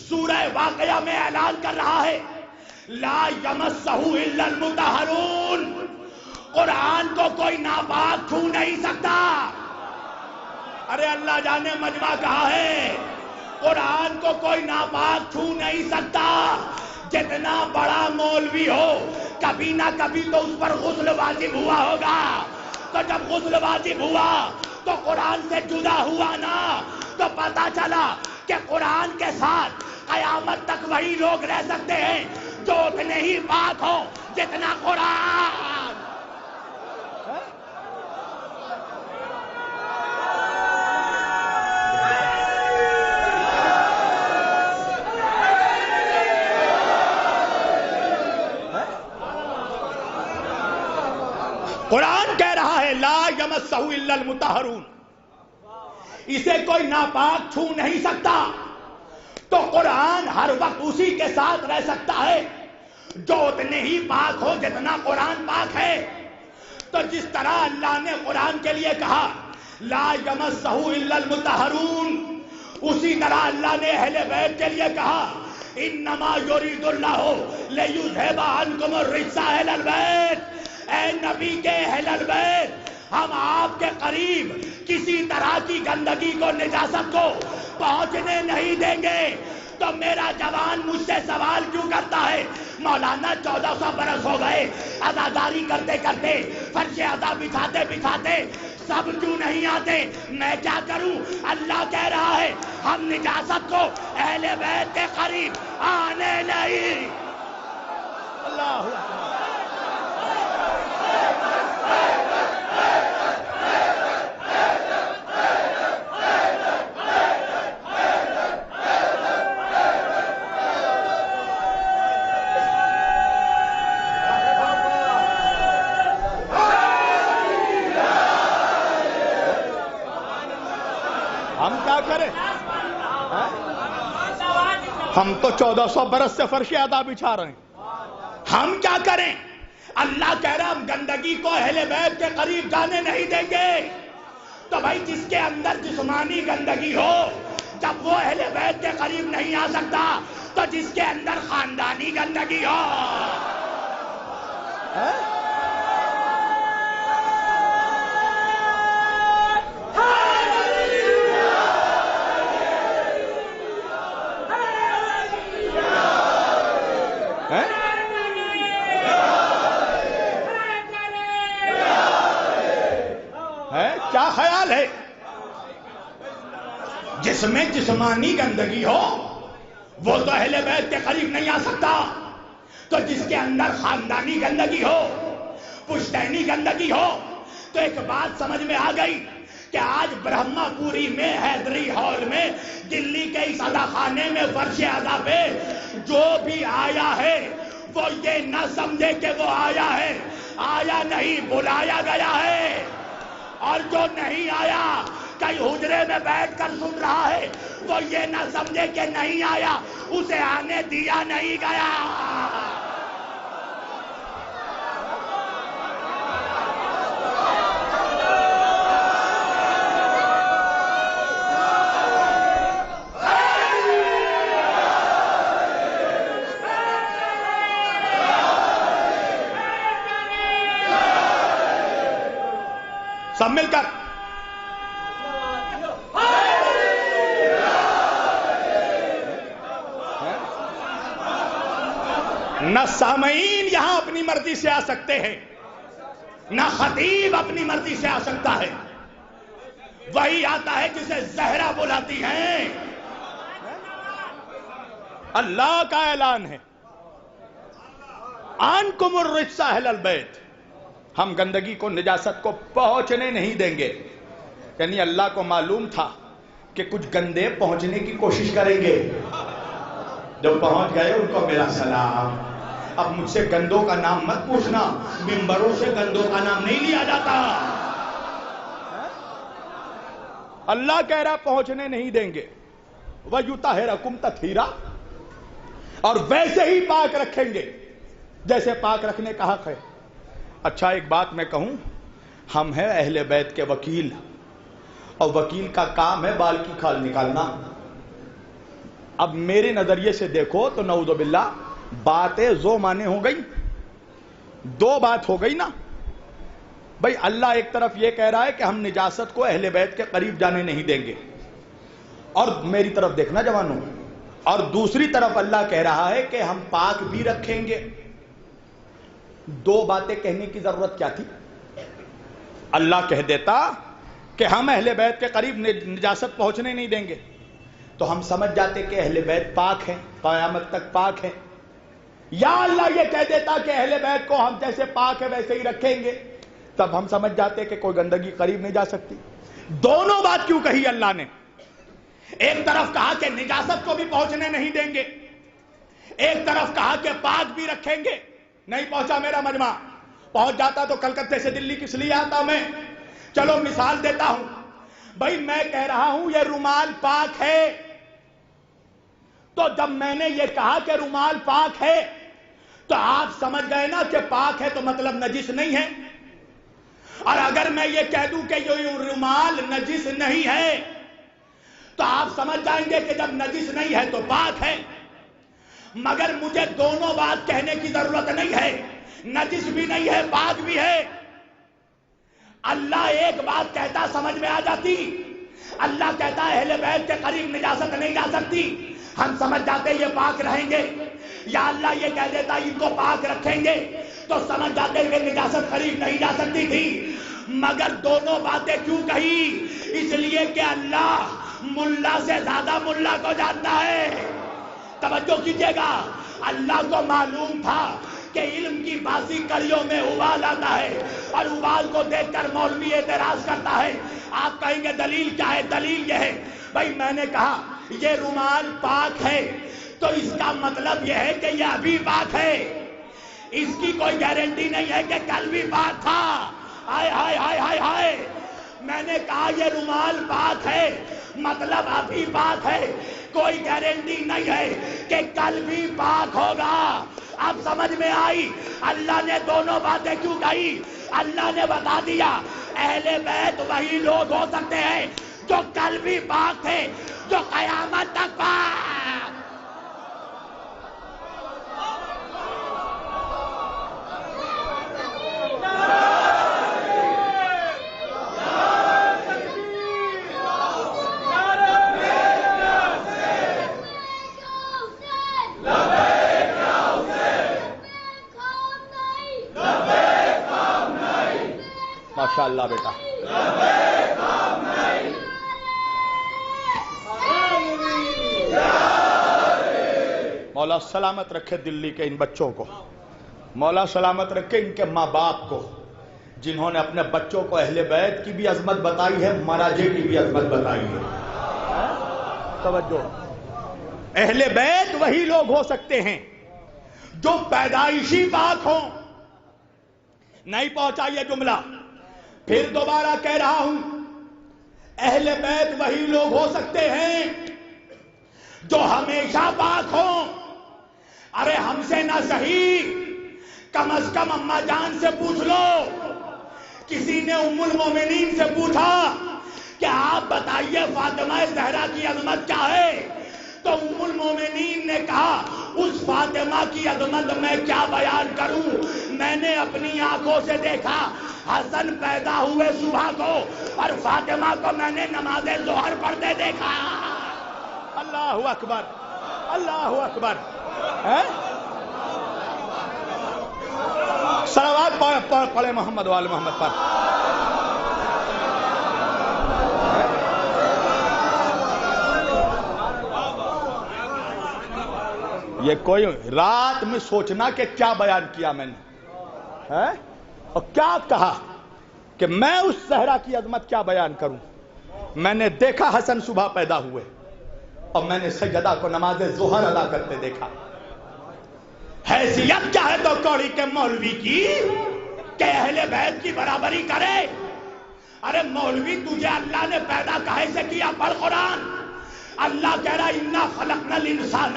سورہ واقعہ میں اعلان کر رہا ہے لا یمسہ الا المطہرون, قرآن کو کوئی ناپاک چھو نہیں سکتا. ارے اللہ جانے مجمع کہا ہے, قرآن کو کوئی ناپاک چھو نہیں سکتا. جتنا بڑا مولوی ہو کبھی نہ کبھی تو اس پر غسل واجب ہوا ہوگا, تو جب غسل واجب ہوا تو قرآن سے جدا ہوا نا, تو پتا چلا کہ قرآن کے ساتھ قیامت تک وہی لوگ رہ سکتے ہیں جو اتنے ہی پاک ہوں جتنا قرآن. قرآن کہہ رہا ہے لا یمسہ الا المطہرون، اسے کوئی ناپاک چھو نہیں سکتا. تو قرآن ہر وقت اسی کے ساتھ رہ سکتا ہے جو اتنے ہی پاک ہو جتنا قرآن پاک ہے. تو جس طرح اللہ نے قرآن کے لیے کہا لا یمسہ الا المطہرون، اسی طرح اللہ نے اہل بیت کے لیے کہا انما یرید اللہ لیذھب عنکم الرجس اہل البیت. اے نبی کے اہل البیت، ہم آپ کے قریب کسی طرح کی گندگی کو، نجاست کو پہنچنے نہیں دیں گے. تو میرا جوان مجھ سے سوال کیوں کرتا ہے مولانا 1400 برس ہو گئے عزاداری کرتے کرتے، فرش عزا بچھاتے بچھاتے سب کیوں نہیں آتے؟ میں کیا کروں؟ اللہ کہہ رہا ہے ہم نجاست کو اہل بیت کے قریب آنے نہیں. اللہ ہم کیا کریں؟ ہم تو 1400 برس سے فرش عزا بچھا رہے ہیں، ہم کیا کریں؟ اللہ کہہ رہا ہم گندگی کو اہل بیت کے قریب جانے نہیں دیں گے. تو بھائی جس کے اندر جسمانی گندگی ہو، جب وہ اہل بیت کے قریب نہیں آ سکتا، تو جس کے اندر خاندانی گندگی ہو. کیا خیال ہے؟ جس میں جسمانی گندگی ہو وہ تو اہل بیت کے قریب نہیں آ سکتا. تو جس کے اندر خاندانی گندگی ہو، پشتینی گندگی ہو، تو ایک بات سمجھ میں آ گئی کہ آج برہما پوری میں، حیدری ہال میں، دلی کے اس عزا خانے میں فرش عزا پہ جو بھی آیا ہے وہ یہ نہ سمجھے کہ وہ آیا ہے، آیا نہیں، بلایا گیا ہے. اور جو نہیں آیا، کئی حجرے میں بیٹھ کر سن رہا ہے، وہ یہ نہ سمجھے کہ نہیں آیا، اسے آنے دیا نہیں گیا. سب مل کر نہ سامعین یہاں اپنی مرضی سے آ سکتے ہیں، نہ خطیب اپنی مرضی سے آ سکتا ہے. وہی آتا ہے جسے زہرا بلاتی ہیں. اللہ کا اعلان ہے عنکم الرجس اہل البیت، ہم گندگی کو، نجاست کو پہنچنے نہیں دیں گے. یعنی اللہ کو معلوم تھا کہ کچھ گندے پہنچنے کی کوشش کریں گے. جو پہنچ گئے ان کو میرا سلام. اب مجھ سے گندوں کا نام مت پوچھنا، ممبروں سے گندوں کا نام نہیں لیا جاتا. اللہ کہہ رہا پہنچنے نہیں دیں گے. وَيُطَهِّرَكُمْ تَطْهِيرًا، اور ویسے ہی پاک رکھیں گے جیسے پاک رکھنے کا حق ہے. اچھا ایک بات میں کہوں، ہم ہیں اہل بیت کے وکیل، اور وکیل کا کام ہے بال کی کھال نکالنا. اب میرے نظریے سے دیکھو تو نعوذ باللہ باتیں زو مانے ہو گئی. دو بات ہو گئی نا بھائی. اللہ ایک طرف یہ کہہ رہا ہے کہ ہم نجاست کو اہل بیت کے قریب جانے نہیں دیں گے، اور میری طرف دیکھنا جوانوں، اور دوسری طرف اللہ کہہ رہا ہے کہ ہم پاک بھی رکھیں گے. دو باتیں کہنے کی ضرورت کیا تھی؟ اللہ کہہ دیتا کہ ہم اہل بیت کے قریب نجاست پہنچنے نہیں دیں گے، تو ہم سمجھ جاتے کہ اہل بیت پاک ہیں، قیامت تک پاک ہیں. یا اللہ یہ کہہ دیتا کہ اہل بیت کو ہم جیسے پاک ہے ویسے ہی رکھیں گے، تب ہم سمجھ جاتے کہ کوئی گندگی قریب نہیں جا سکتی. دونوں بات کیوں کہی اللہ نے؟ ایک طرف کہا کہ نجاست کو بھی پہنچنے نہیں دیں گے، ایک طرف کہا کہ پاک بھی رکھیں گے. نہیں پہنچا میرا مجمع. پہنچ جاتا تو کلکتے سے دلی کس لیے آتا میں؟ چلو مثال دیتا ہوں بھائی، میں کہہ رہا ہوں یہ رومال پاک ہے، تو جب میں نے یہ کہا کہ رومال پاک ہے تو آپ سمجھ گئے نا کہ پاک ہے تو مطلب نجس نہیں ہے۔ اور اگر میں یہ کہہ دوں کہ یہ رومال نجس نہیں ہے تو آپ سمجھ جائیں گے کہ جب نجس نہیں ہے تو پاک ہے۔ مگر مجھے دونوں بات کہنے کی ضرورت نہیں ہے، نجس بھی نہیں ہے پاک بھی ہے۔ اللہ ایک بات کہتا سمجھ میں آ جاتی، اللہ کہتا ہے اہل بیت کے قریب نجاست نہیں جا سکتی، ہم سمجھ جاتے یہ پاک رہیں گے۔ یا اللہ یہ کہہ دیتا ان کو پاک رکھیں گے تو سمجھ جاتے کہ نجاست قریب نہیں جا سکتی تھی۔ مگر دونوں باتیں کیوں کہی؟ اس لیے کہ اللہ ملا سے زیادہ ملا کو جانتا ہے۔ توجہ کیجئے گا، اللہ کو معلوم تھا کہ علم کی بازی کڑیوں میں ابال آتا ہے، اور ابال کو دیکھ کر مولوی اعتراض کرتا ہے۔ آپ کہیں گے دلیل کیا ہے؟ دلیل یہ ہے بھائی، میں نے کہا یہ رومال پاک ہے تو اس کا مطلب یہ ہے کہ یہ ابھی پاک ہے، اس کی کوئی گارنٹی نہیں ہے کہ کل بھی پاک تھا۔ ہائے ہائے ہائے ہائے ہائے، میں نے کہا یہ رومال پاک ہے مطلب ابھی پاک ہے، کوئی گارنٹی نہیں ہے کہ کل بھی پاک ہوگا۔ اب سمجھ میں آئی اللہ نے دونوں باتیں کیوں کہی؟ اللہ نے بتا دیا اہل بیت وہی لوگ ہو سکتے ہیں جو کل بھی پاک تھے، جو قیامت تک پاک۔ ماشاءاللہ بیٹا، مولا سلامت رکھے دلی کے ان بچوں کو، مولا سلامت رکھے ان کے ماں باپ کو، جنہوں نے اپنے بچوں کو اہل بیت کی بھی عظمت بتائی ہے، مراجع کی بھی عظمت بتائی ہے۔ توجہ، اہل بیت وہی لوگ ہو سکتے ہیں جو پیدائشی پاک ہوں۔ نہیں پہنچا یہ جملہ، پھر دوبارہ کہہ رہا ہوں، اہل بیت وہی لوگ ہو سکتے ہیں جو ہمیشہ پاک ہوں۔ ارے ہم سے نہ صحیح، کم از کم اماں جان سے پوچھ لو۔ کسی نے ام المومنین سے پوچھا کہ آپ بتائیے فاطمہ زہرا کی عظمت کیا ہے؟ تو ام المومنین نے کہا اس فاطمہ کی عظمت میں کیا بیان کروں، میں نے اپنی آنکھوں سے دیکھا حسن پیدا ہوئے صبح کو، اور فاطمہ کو میں نے نماز ظہر پڑھتے دیکھا۔ اللہ اکبر، اللہ اکبر۔ صلوات پڑھے محمد وآل محمد پر۔ یہ کوئی رات میں سوچنا کہ کیا بیان کیا میں نے، اور کیا کہا کہ میں اس زہرا کی عظمت کیا بیان کروں۔ میں نے دیکھا حسن صبح پیدا ہوئے، اور میں نے سجدہ کو نماز ظہر ادا کرتے دیکھا۔ حیثیت کیا ہے تو کوڑی کے مولوی کی کہ اہل بیت کی برابری کرے؟ ارے مولوی تجھے اللہ نے پیدا کہے سے کیا؟ پڑھ قرآن۔ اللہ کہہ رہا انا خلقنا الانسان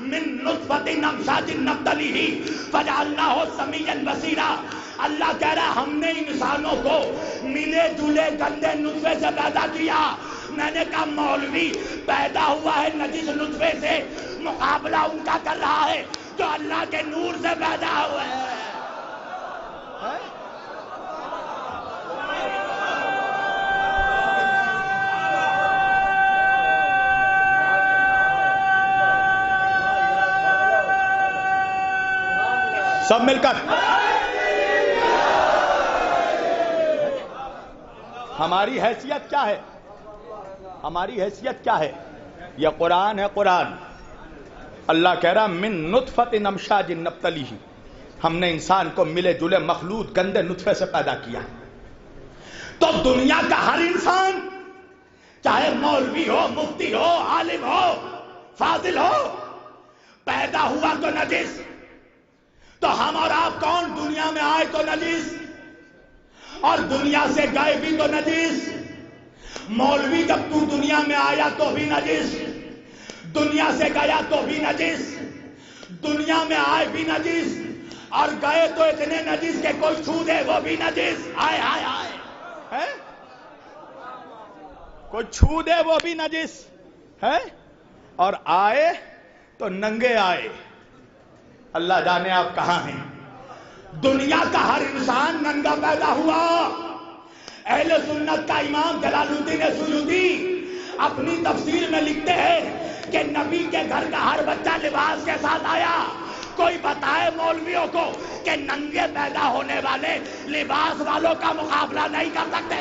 من نطفۃ امشاج نبتلیہ فجعلناہ سمیعا بصیرا۔ اللہ کہہ رہا ہم نے انسانوں کو ملے جلے گندے نطفے سے پیدا کیا۔ میں نے کہا مولوی پیدا ہوا ہے نجس نطفے سے، مقابلہ ان کا کر رہا ہے جو اللہ کے نور سے پیدا ہوئے ہیں۔ سب مل کر ہماری حیثیت کیا ہے؟ ہماری حیثیت کیا ہے؟ یہ قرآن ہے، قرآن۔ اللہ کہہ رہا من نطفۃ امشاج نبتلیہ، ہم نے انسان کو ملے جلے مخلوط گندے نطفے سے پیدا کیا۔ تو دنیا کا ہر انسان، چاہے مولوی ہو، مفتی ہو، عالم ہو، فاضل ہو، پیدا ہوا تو نجس۔ تو ہم اور آپ کون دنیا دنیا میں آئے تو نجس اور دنیا سے گئے بھی تو نجس. مولوی جب تو دنیا میں آیا تو بھی نجس, دنیا سے گیا تو بھی نجس, دنیا میں آئے بھی نجس اور گئے تو اتنے نجس کہ کوئی چھو دے وہ بھی نجس. آئے آئے آئے کوئی چھو دے وہ بھی نجس ہے, اور آئے تو ننگے آئے. اللہ جانے آپ کہاں ہیں. دنیا کا ہر انسان ننگا پیدا ہوا. اہل سنت کا امام جلال الدین سیوطی اپنی تفسیر میں لکھتے ہیں کہ نبی کے گھر کا ہر بچہ لباس کے ساتھ آیا. کوئی بتائے مولویوں کو کہ ننگے پیدا ہونے والے لباس والوں کا مقابلہ نہیں کر سکتے.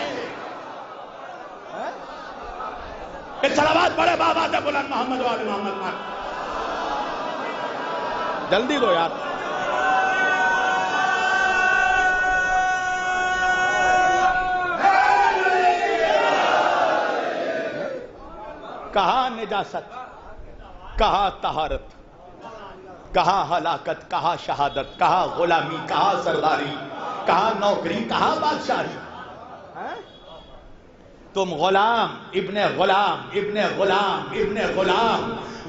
ایک صلوات پڑھے بابا سے بلند محمد والے محمد پر. جلدی دو یار. کہاں نجاست, کہاں طہارت, کہاں ہلاکت, کہاں شہادت, کہاں غلامی, کہاں سرداری, کہاں نوکری, کہاں بادشاہی. تم غلام ابن غلام ابن غلام ابن غلام,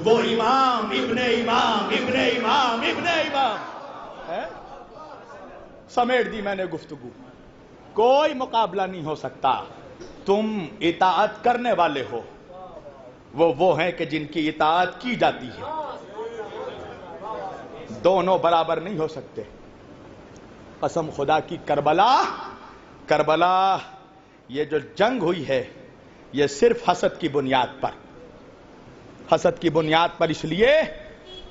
وہ امام ابن امام ابن امام ابن امام. سمیٹ دی میں نے گفتگو. کوئی مقابلہ نہیں ہو سکتا. تم اطاعت کرنے والے ہو, وہ ہیں کہ جن کی اطاعت کی جاتی ہے. دونوں برابر نہیں ہو سکتے. قسم خدا کی کربلا یہ جو جنگ ہوئی ہے یہ صرف حسد کی بنیاد پر, حسد کی بنیاد پر, اس لیے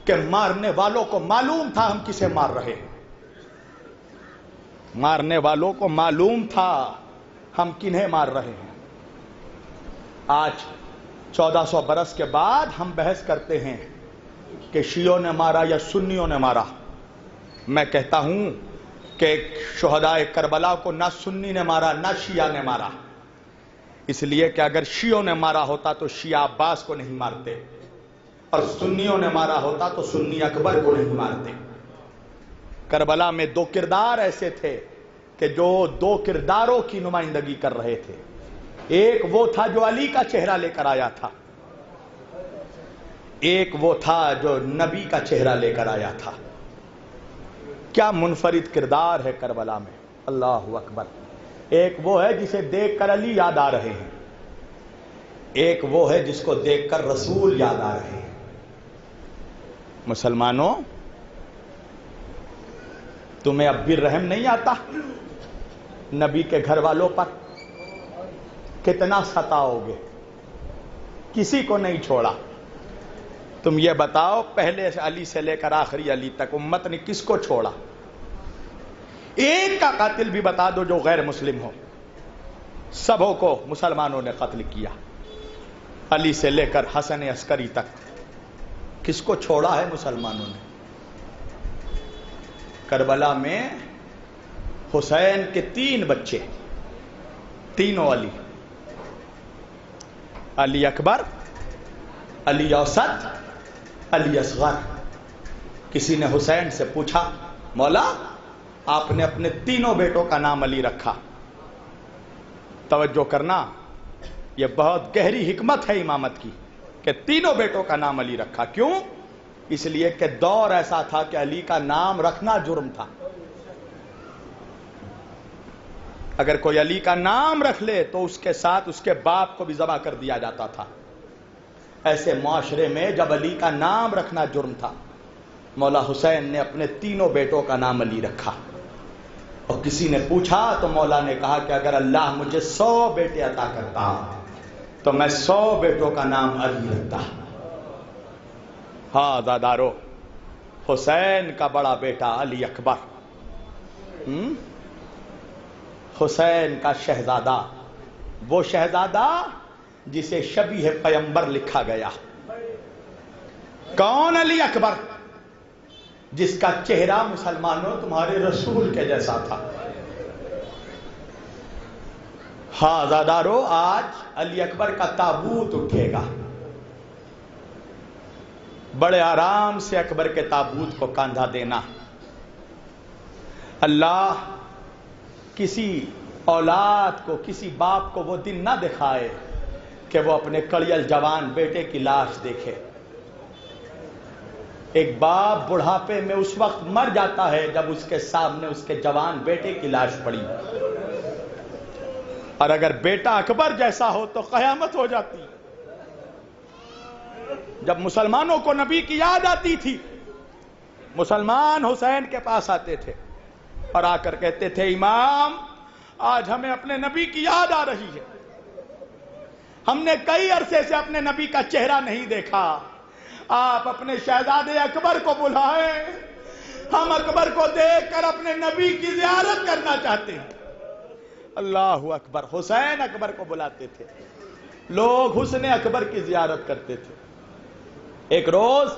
کہ مارنے والوں کو معلوم تھا ہم کسے مار رہے ہیں. مارنے والوں کو معلوم تھا ہم کنہیں مار رہے ہیں. آج 1400 برس کے بعد ہم بحث کرتے ہیں کہ شیعوں نے مارا یا سنیوں نے مارا. میں کہتا ہوں کہ شہدائے کربلا کو نہ سنی نے مارا نہ شیعہ نے مارا, اس لیے کہ اگر شیعوں نے مارا ہوتا تو شیعہ عباس کو نہیں مارتے, اور سنیوں نے مارا ہوتا تو سنی اکبر کو نہیں مارتے. کربلا میں دو کردار ایسے تھے کہ جو دو کرداروں کی نمائندگی کر رہے تھے. ایک وہ تھا جو علی کا چہرہ لے کر آیا تھا, ایک وہ تھا جو نبی کا چہرہ لے کر آیا تھا. کیا منفرد کردار ہے کربلا میں. اللہ اکبر. ایک وہ ہے جسے دیکھ کر علی یاد آ رہے ہیں, ایک وہ ہے جس کو دیکھ کر رسول یاد آ رہے ہیں. مسلمانوں, تمہیں اب بھی رحم نہیں آتا نبی کے گھر والوں پر؟ کتنا ستاؤ گے؟ کسی کو نہیں چھوڑا. تم یہ بتاؤ پہلے علی سے لے کر آخری علی تک امت نے کس کو چھوڑا؟ ایک کا قاتل بھی بتا دو جو غیر مسلم ہو. سبوں کو مسلمانوں نے قتل کیا, علی سے لے کر حسن عسکری تک. کس کو چھوڑا ہے مسلمانوں نے؟ کربلا میں حسین کے 3 بچے, تینوں علی, علی اکبر, علی اوسط, علی اصغر. کسی نے حسین سے پوچھا, مولا آپ نے اپنے تینوں بیٹوں کا نام علی رکھا. توجہ کرنا, یہ بہت گہری حکمت ہے امامت کی کہ تینوں بیٹوں کا نام علی رکھا. کیوں؟ اس لیے کہ دور ایسا تھا کہ علی کا نام رکھنا جرم تھا. اگر کوئی علی کا نام رکھ لے تو اس کے ساتھ اس کے باپ کو بھی ذبح کر دیا جاتا تھا. ایسے معاشرے میں جب علی کا نام رکھنا جرم تھا, مولا حسین نے اپنے تینوں بیٹوں کا نام علی رکھا. اور کسی نے پوچھا تو مولا نے کہا کہ اگر اللہ مجھے 100 بیٹے عطا کرتا تو میں 100 بیٹوں کا نام علی رکھتا. ہاں زادارو, حسین کا بڑا بیٹا علی اکبر, حسین کا شہزادہ, وہ شہزادہ جسے شبیہ پیمبر لکھا گیا. کون؟ علی اکبر, جس کا چہرہ مسلمانوں تمہارے رسول کے جیسا تھا. ہاں زادارو, آج علی اکبر کا تابوت اٹھے گا. بڑے آرام سے اکبر کے تابوت کو کاندھا دینا. اللہ کسی اولاد کو، کسی باپ کو وہ دن نہ دکھائے کہ وہ اپنے کڑیل جوان بیٹے کی لاش دیکھے۔ ایک باپ بڑھاپے میں اس وقت مر جاتا ہے جب اس کے سامنے اس کے جوان بیٹے کی لاش پڑی، اور اگر بیٹا اکبر جیسا ہو تو قیامت ہو جاتی۔ جب مسلمانوں کو نبی کی یاد آتی تھی، مسلمان حسین کے پاس آتے تھے اور آ کر کہتے تھے امام آج ہمیں اپنے نبی کی یاد آ رہی ہے، ہم نے کئی عرصے سے اپنے نبی کا چہرہ نہیں دیکھا، آپ اپنے شہزادے اکبر کو بلائیں، ہم اکبر کو دیکھ کر اپنے نبی کی زیارت کرنا چاہتے ہیں۔ اللہ اکبر، حسین اکبر کو بلاتے تھے، لوگ حسن اکبر کی زیارت کرتے تھے۔ ایک روز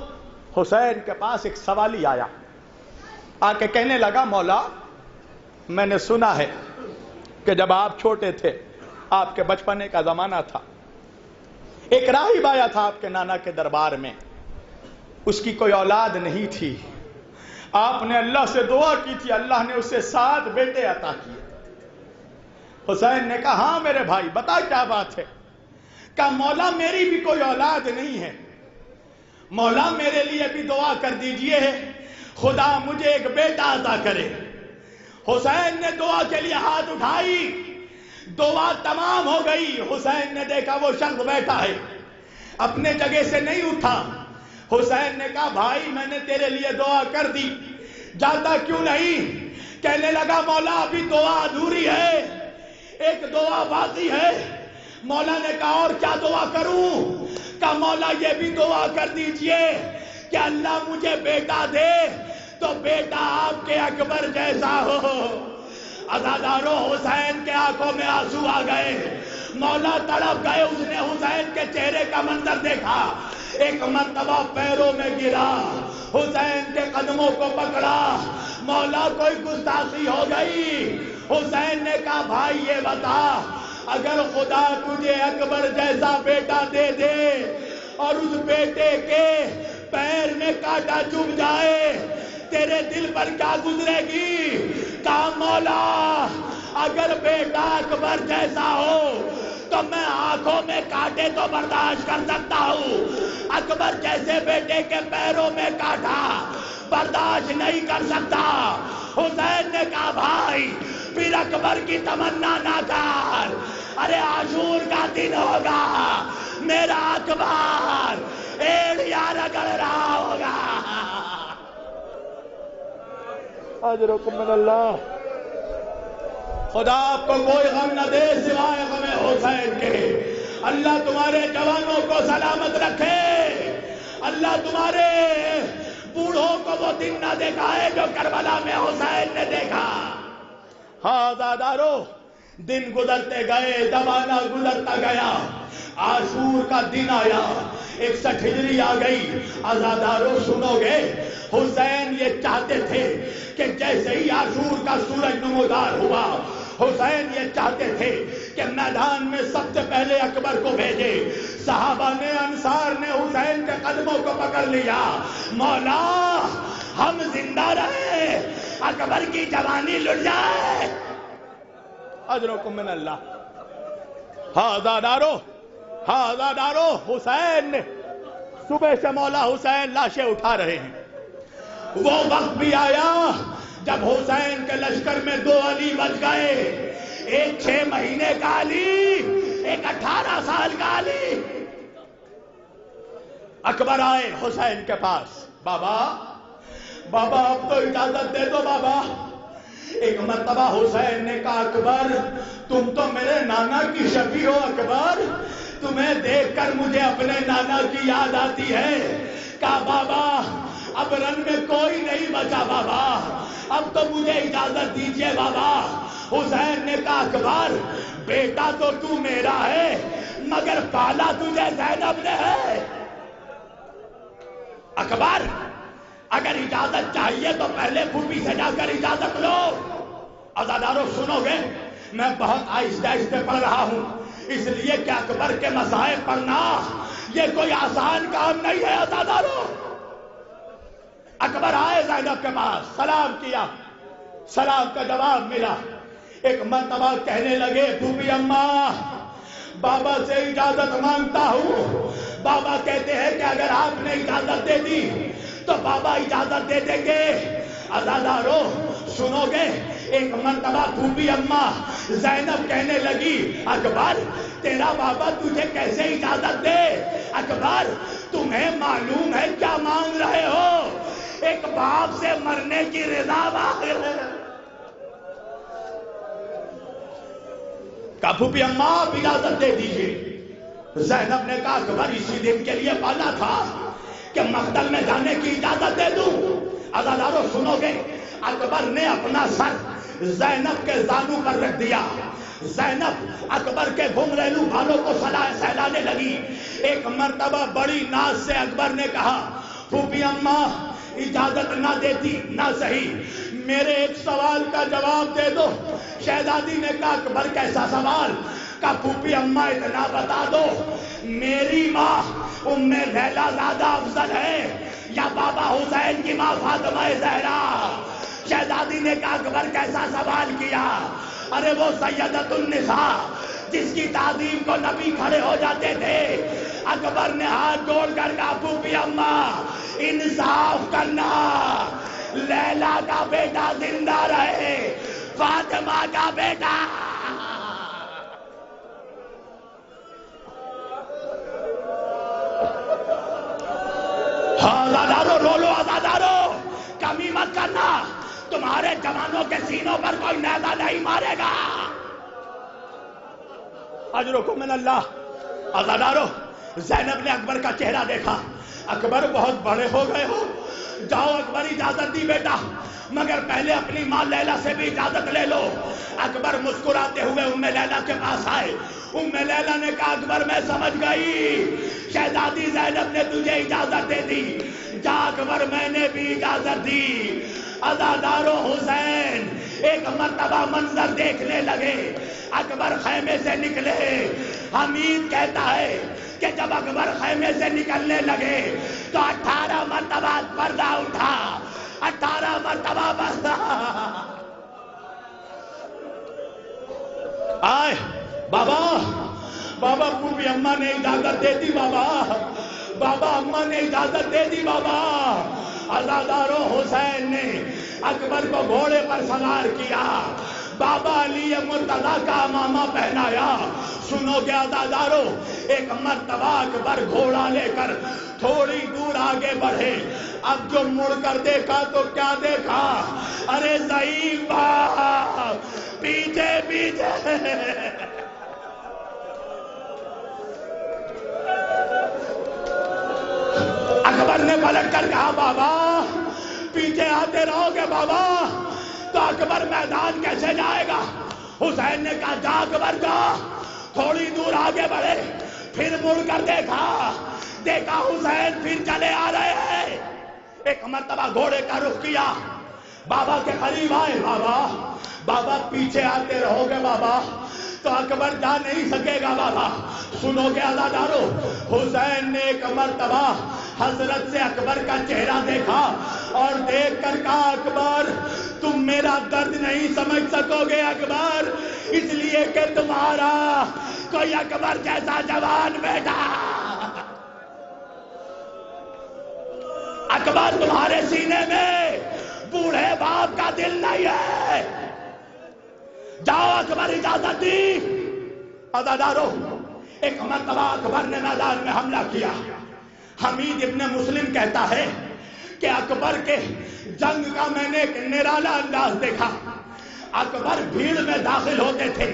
حسین کے پاس ایک سوالی آیا، آ کے کہنے لگا مولا میں نے سنا ہے کہ جب آپ چھوٹے تھے، آپ کے بچپنے کا زمانہ تھا، ایک راہب آیا تھا آپ کے نانا کے دربار میں، اس کی کوئی اولاد نہیں تھی، آپ نے اللہ سے دعا کی تھی، اللہ نے اسے 7 بیٹے عطا کیے۔ حسین نے کہا ہاں میرے بھائی بتا کیا بات ہے؟ کہا مولا میری بھی کوئی اولاد نہیں ہے، مولا میرے لیے بھی دعا کر دیجئے خدا مجھے ایک بیٹا عطا کرے۔ حسین نے دعا کے لیے ہاتھ اٹھائی، دعا تمام ہو گئی، حسین نے دیکھا وہ شخص بیٹھا ہے، اپنے جگہ سے نہیں اٹھا۔ حسین نے کہا بھائی میں نے تیرے لیے دعا کر دی، جاتا کیوں نہیں؟ کہنے لگا مولا ابھی دعا ادھوری ہے، ایک دعا باقی ہے۔ مولا نے کہا اور کیا دعا کروں؟ کہا مولا یہ بھی دعا کر دیجئے کہ اللہ مجھے بیٹا دے تو بیٹا آپ کے اکبر جیسا ہو۔ عزادارو حسین کے آنکھوں میں آنسو آ گئے، مولا تڑپ گئے، اس نے حسین کے چہرے کا منظر دیکھا، ایک مرتبہ پیروں میں گرا، حسین کے قدموں کو پکڑا، مولا کوئی گستاخی ہو گئی۔ حسین نے کہا بھائی یہ بتا اگر خدا تجھے اکبر جیسا بیٹا دے دے اور اس بیٹے کے پیر میں کانٹا چبھ جائے تیرے دل پر کیا گزرے گی؟ کہا مولا اگر بیٹا اکبر جیسا ہو تو میں آنکھوں میں کانٹے تو برداشت کر سکتا ہوں، اکبر جیسے بیٹے کے پیروں میں کانٹا برداشت نہیں کر سکتا۔ حسین نے کہا بھائی پھر اکبر کی تمنا نہ کر، ارے عاشور کا دن ہوگا میرا اکبر ایڑیا رگڑ رہا ہوگا۔ اجرکم من اللہ، خدا آپ کو کوئی غم نہ دے سوائے غم حسین کے۔ اللہ تمہارے جوانوں کو سلامت رکھے، اللہ تمہارے بوڑھوں کو وہ دن نہ دکھائے جو کربلا میں حسین نے دیکھا۔ ہاں عزادارو دن گزرتے گئے، زمانہ گزرتا گیا، عاشور کا دن آیا، 61 ہجری آ گئی۔ عزادارو سنو گے حسین یہ چاہتے تھے کہ جیسے ہی عاشور کا سورج نمودار ہوا، حسین یہ چاہتے تھے کہ میدان میں سب سے پہلے اکبر کو بھیجے۔ صحابہ نے انصار نے حسین کے قدموں کو پکڑ لیا، مولا ہم زندہ رہے اکبر کی جوانی لٹ جائے۔ اجرکم من اللہ۔ ہاں عزادارو حسین نے صبح سے مولا حسین لاشیں اٹھا رہے ہیں۔ وہ وقت بھی آیا جب حسین کے لشکر میں 2 علی بچ گئے، ایک 6 مہینے کا علی، ایک 18 سال کا علی۔ اکبر آئے حسین کے پاس، بابا اب تو اجازت دے دو بابا۔ ایک مرتبہ حسین نے کہا اکبر تم تو میرے نانا کی شبیہ ہو، اکبر تمہیں دیکھ کر مجھے اپنے نانا کی یاد آتی ہے۔ کہا بابا اب رن میں کوئی نہیں بچا بابا، اب تو مجھے اجازت دیجئے بابا۔ حسین نے کہا اکبر بیٹا تو تو میرا ہے مگر پالا تجھے زینب نے ہے۔ اکبر اگر اجازت چاہیے تو پہلے پھوپھی سے جا کر اجازت لو۔ عزادارو سنو گے میں بہت آہستہ آہستہ پڑھ رہا ہوں، اس لیے کہ اکبر کے مصائب پڑھنا یہ کوئی آسان کام نہیں ہے۔ عزادارو اکبر آئے زینب کے پاس، سلام کیا، سلام کا جواب ملا. ایک مرتبہ کہنے لگے پھوپھی اماں بابا سے اجازت مانگتا ہوں. بابا کہتے ہیں کہ اگر آپ نے اجازت دے دی تو بابا اجازت دے دیں گے. عزادارو سنو گے. ایک مرتبہ پھوپھی اماں زینب کہنے لگی اکبر تیرا بابا تجھے کیسے اجازت دے؟ اکبر تمہیں معلوم ہے کیا مانگ رہے ہو؟ ایک باپ سے مرنے کی رضا مانگ رہے ہو. پھوپھی اماں آپ اجازت دے دیجیے. زینب نے کہا اکبر اسی دن کے لیے پالا تھا کہ مقتل میں جانے کی اجازت دے دوں. عزادارو سنو گے. اکبر نے اپنا سر زینب کے زانو پر رکھ دیا. زینب اکبر کے گھنگریلو بالوں کو سہلانے لگی. ایک مرتبہ بڑی ناز سے اکبر نے کہا پھوپھی اماں اجازت نہ دیتی نہ صحیح میرے ایک سوال کا جواب دے دو. شہزادی نے کہا اکبر کیسا سوال؟ کہا پھوپھی اماں اتنا بتا دو میری ماں ام لیلا زیادہ افضل ہے یا بابا حسین کی ماں فاطمہ زہرا؟ شہزادی نے کہا اکبر کیسا سوال کیا؟ ارے وہ سیدۃ النساء جس کی تعظیم کو نبی کھڑے ہو جاتے تھے. اکبر نے ہاتھ جوڑ کر کہا پھوپھی اماں انصاف کرنا. لیلا کا بیٹا زندہ رہے فاطمہ کا بیٹا. آزادارو رو لو. آزادارو کمی مت کرنا. تمہارے جوانوں کے سینوں پر کوئی نیزہ نہیں مارے گا. اجرکم من اللہ. آزادارو زینب نے اکبر کا چہرہ دیکھا. اکبر بہت بڑے ہو گئے ہو. جاؤ اکبر اجازت دی بیٹا مگر پہلے اپنی ماں لیلا سے بھی اجازت لے لو. اکبر مسکراتے ہوئے ام لیلا کے پاس آئے. ام لیلا نے کہا اکبر میں سمجھ گئی شہزادی زینب نے تجھے اجازت دے دی. جا اکبر میں نے بھی اجازت دی. عزادارو حسین ایک مرتبہ منظر دیکھنے لگے. اکبر خیمے سے نکلے. حمید کہتا ہے کہ جب اکبر خیمے سے نکلنے لگے تو 18 مرتبہ پردہ اٹھا. 18 مرتبہ پردہ آئے. بابا بابا پھوپھی اماں نے اجازت دے دی. بابا اماں نے اجازت دے دی. بابا عزادارو حسین نے اکبر کو گھوڑے پر سوار کیا. بابا علی مرتضیٰ کا امامہ پہنایا. سنو گے عزادارو ایک مرتبہ اکبر گھوڑا لے کر تھوڑی دور آگے بڑھے. اب جو مڑ کر دیکھا تو کیا دیکھا؟ ارے ضعیف باپ پیچھے پیچھے. اکبر نے پلٹ کر کہا بابا پیچھے آتے رہو گے بابا تو اکبر میدان کیسے جائے گا؟ حسین نے کہا جا اکبر جا. تھوڑی دور آگے بڑھے پھر مڑ کر دیکھا حسین پھر چلے آ رہے ہیں. ایک مرتبہ گھوڑے کا رخ کیا. بابا کے قریب آئے. بابا پیچھے آتے رہو گے بابا تو اکبر جا نہیں سکے گا. بابا سنو گے عزادارو حسین نے ایک مرتبہ حضرت سے اکبر کا چہرہ دیکھا اور دیکھ کر کہا اکبر تم میرا درد نہیں سمجھ سکو گے اکبر اس لیے کہ تمہارا کوئی اکبر جیسا جوان بیٹا. اکبر تمہارے سینے میں بوڑھے باپ کا دل نہیں ہے. جاؤ اکبر اجازت دی. عزادارو ایک مرتبہ اکبر نے میدان میں حملہ کیا. حمید ابن مسلم کہتا ہے کہ اکبر کے جنگ کا میں نے ایک نرالا انداز دیکھا. اکبر بھیڑ میں داخل ہوتے تھے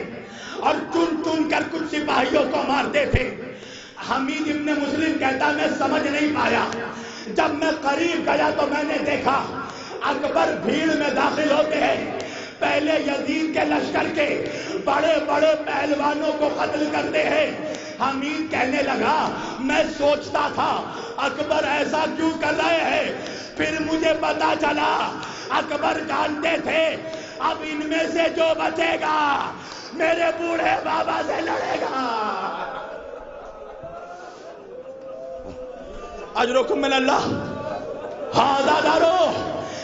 اور چن چن کر کچھ سپاہیوں کو مارتے تھے. حمید ابن مسلم کہتا میں سمجھ نہیں پایا. جب میں قریب گیا تو میں نے دیکھا اکبر بھیڑ میں داخل ہوتے ہیں. پہلے یزید کے لشکر کے بڑے بڑے پہلوانوں کو قتل کرتے ہیں. حمید کہنے لگا میں سوچتا تھا اکبر ایسا کیوں کر رہے ہیں. پھر مجھے پتا چلا اکبر جانتے تھے اب ان میں سے جو بچے گا میرے بوڑھے بابا سے لڑے گا. اجرکم من اللہ. ہاں عزادارو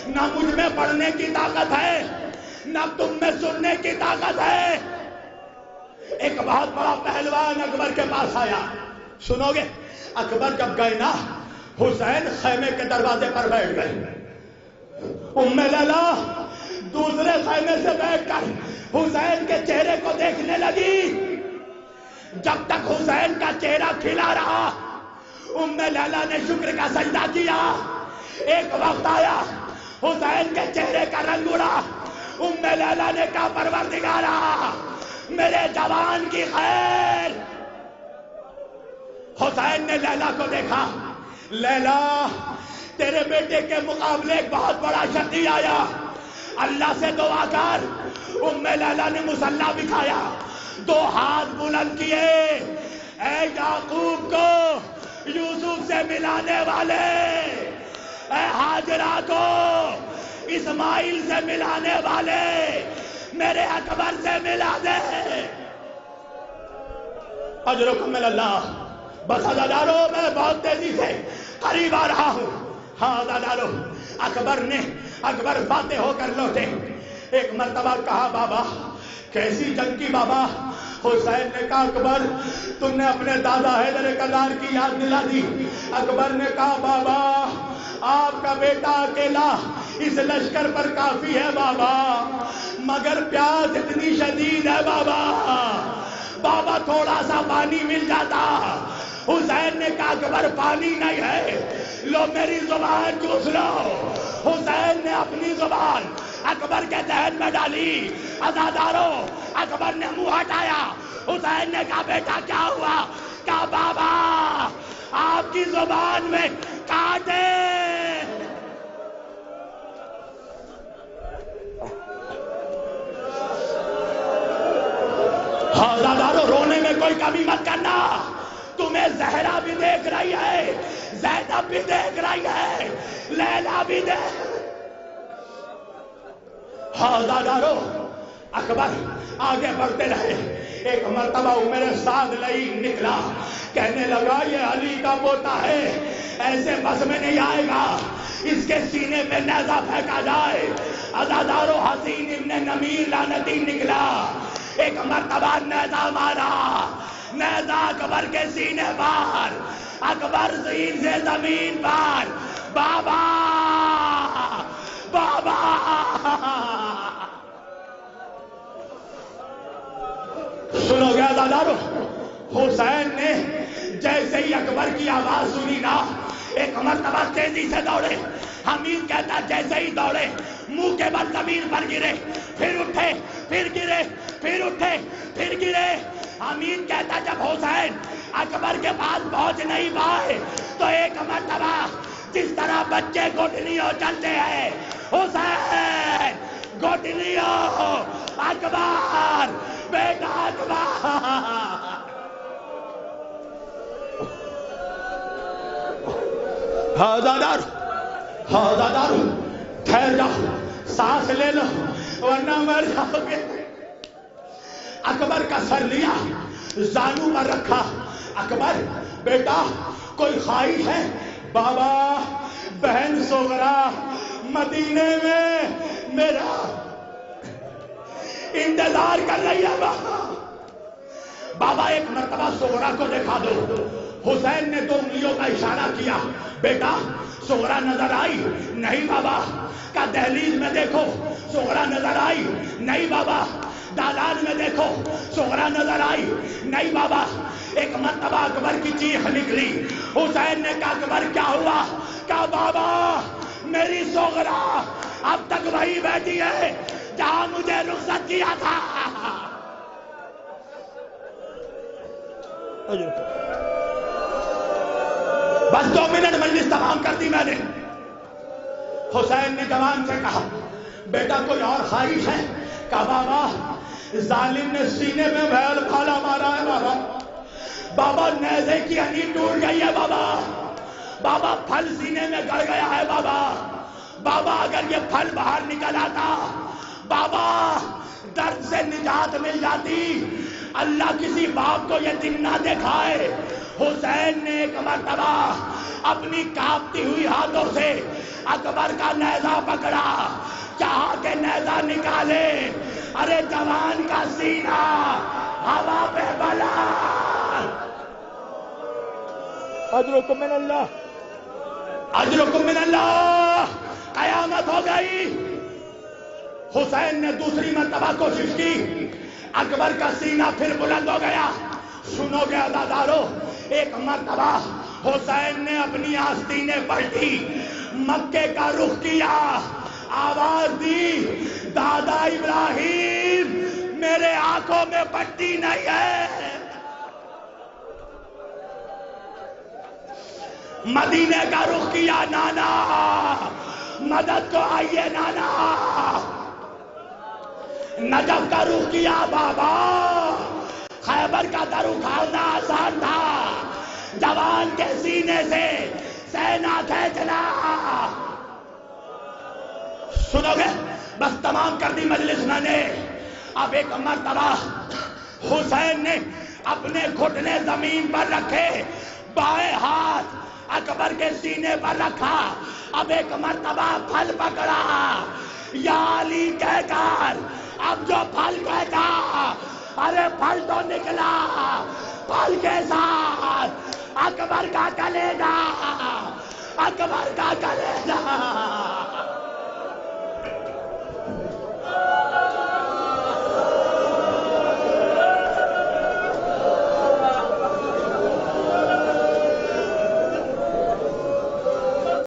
نہ مجھ میں پڑھنے کی طاقت ہے نہ تم میں سننے کی طاقت ہے. ایک بہت بڑا پہلوان اکبر کے پاس آیا. سنو گے؟ اکبر جب گئے نا، حسین خیمے کے دروازے پر بیٹھ گئے. ام لیلا دوسرے خیمے سے بیٹھ کر حسین کے چہرے کو دیکھنے لگی. جب تک حسین کا چہرہ کھلا رہا، ام لیلا نے شکر کا سجدہ کیا. ایک وقت آیا حسین کے چہرے کا رنگ اڑا. ام لیلا نے کہا پروردگارا میرے جوان کی خیر. حسین نے لیلا کو دیکھا. لیلا تیرے بیٹے کے مقابلے ایک بہت بڑا شخص آیا، اللہ سے دعا کر. ام لیلا نے مصلی بچھایا، 2 ہاتھ بلند کیے. اے یعقوب کو یوسف سے ملانے والے، اے ہاجرہ کو اسماعیل سے ملانے والے، میرے اکبر سے ملا دے. اجرکم من اللہ. بس عزادارو میں بہت تیزی سے قریب آ رہا ہوں. ہاں عزادارو، اکبر فاتح ہو کر لوٹے. ایک مرتبہ کہا بابا کیسی جنگ کی بابا؟ حسین نے کہا اکبر تم نے اپنے دادا حیدر کرار کی یاد دلا دی. اکبر نے کہا بابا آپ کا بیٹا اکیلا اس لشکر پر کافی ہے بابا، مگر پیاس اتنی شدید ہے بابا. بابا تھوڑا سا پانی مل جاتا. حسین نے کہا اکبر پانی نہیں ہے، لو میری زبان چوس لو. حسین نے اپنی زبان اکبر کے دہن میں ڈالی. عزادارو اکبر نے منہ ہٹایا. حسین نے کہا بیٹا کیا ہوا؟ کہا بابا آپ کی زبان میں کانٹے. عزادارو رونے میں کوئی کمی مت کرنا. تمہیں زہرا بھی دیکھ رہی ہے، زینب بھی دیکھ رہی ہے، لیلا بھی دیکھ. عزادارو اکبر آگے بڑھتے رہے. ایک مرتبہ عمر سعد لئی نکلا، کہنے لگا یہ علی کا پوتا ہے، ایسے بس میں نہیں آئے گا، اس کے سینے میں نیزہ پھینکا جائے. عزادارو حسین ابن نمیر لعنتی نکلا. ایک مرتبہ نیزہ مارا، نیزہ اکبر کے سینے پر. اکبر زین سے زمین پر. بابا بابا. سنو گے عزادارو، حسین نے جیسے ہی اکبر کی آواز سنی نا، ایک مرتبہ تیزی سے دوڑے. حمید کہتا جیسے ہی دوڑے منہ کے بل زمین پر گرے، پھر اٹھے، پھر گرے، پھر اٹھے، پھر گرے. حمید کہتا جب حسین اکبر کے پاس پہنچ نہیں پائے تو ایک مرتبہ جس طرح بچے گوٹلیوں چلتے ہیں، حسین گوٹلیوں، اکبر بیٹا اکبر. عزادارو ٹھہر جاؤ، سانس لے لو ورنہ مر جاؤ گے. اکبر کا سر لیا، زانو پر رکھا. اکبر بیٹا کوئی خواہش ہے؟ بابا بہن سغرا مدینے میں میرا انتظار کر رہی ہے. بابا ایک مرتبہ سغرا کو دکھا دو. حسین نے 2 انگلیوں کا اشارہ کیا. بیٹا سغرا نظر آئی؟ نہیں بابا. کا دہلیز میں دیکھو، سغرا نظر آئی؟ نہیں بابا. دالان میں دیکھو، سغرا نظر آئی؟ نہیں بابا. ایک مرتبہ اکبر کی چیخ نکلی. حسین نے کہا اکبر کیا ہوا؟ کہا بابا میری سغرا اب تک وہی بیٹھی ہے جہاں مجھے رخصت کیا تھا. بس 2 منٹ مجلس تمام کر دی میں نے. حسین نے جوان سے کہا بیٹا کوئی اور خواہش ہے؟ کہا بابا ظالم نے سینے میں بھیڑ پھالا مارا ہے بابا. بابا نیزے کی ہڈی ٹوٹ گئی ہے بابا. بابا پھل سینے میں گڑ گیا ہے بابا. بابا اگر یہ پھل باہر نکل آتا، بابا درد سے نجات مل جاتی. اللہ کسی باپ کو یہ دن نہ دکھائے. حسین نے ایک مرتبہ اپنی کانپتی ہوئی ہاتھوں سے اکبر کا نیزہ پکڑا. چاہا کہ نیزہ نکالے، ارے جوان کا سینہ ہوا پہ بلال. اجرکم من اللہ، اجرکم من اللہ. قیامت ہو گئی. حسین نے دوسری مرتبہ کوشش کی، اکبر کا سینہ پھر بلند ہو گیا. سنو گے عزادارو، ایک مرتبہ حسین نے اپنی آستینیں پلٹی، مکے کا رخ کیا، آواز دی، دادا ابراہیم میرے آنکھوں میں پٹی نہیں ہے. مدینے کا رخ کیا، نانا مدد تو آئیے نانا. نجف کا رخ کیا، بابا خیبر کا در اکھاڑنا آسان تھا، جوان کے سینے سے سینہ کھینچنا. سنو گے؟ بس تمام کر دی مجلس میں نے. اب ایک مرتبہ حسین نے اپنے گھٹنے زمین پر رکھے، بائیں ہاتھ اکبر کے سینے پر رکھا. اب ایک مرتبہ پھل پکڑا، یا علی کہہ کر. اب جو پھل کہتا، ارے پھل تو نکلا، پھل کے ساتھ اکبر کا کلیجہ، اکبر کا کلیجہ.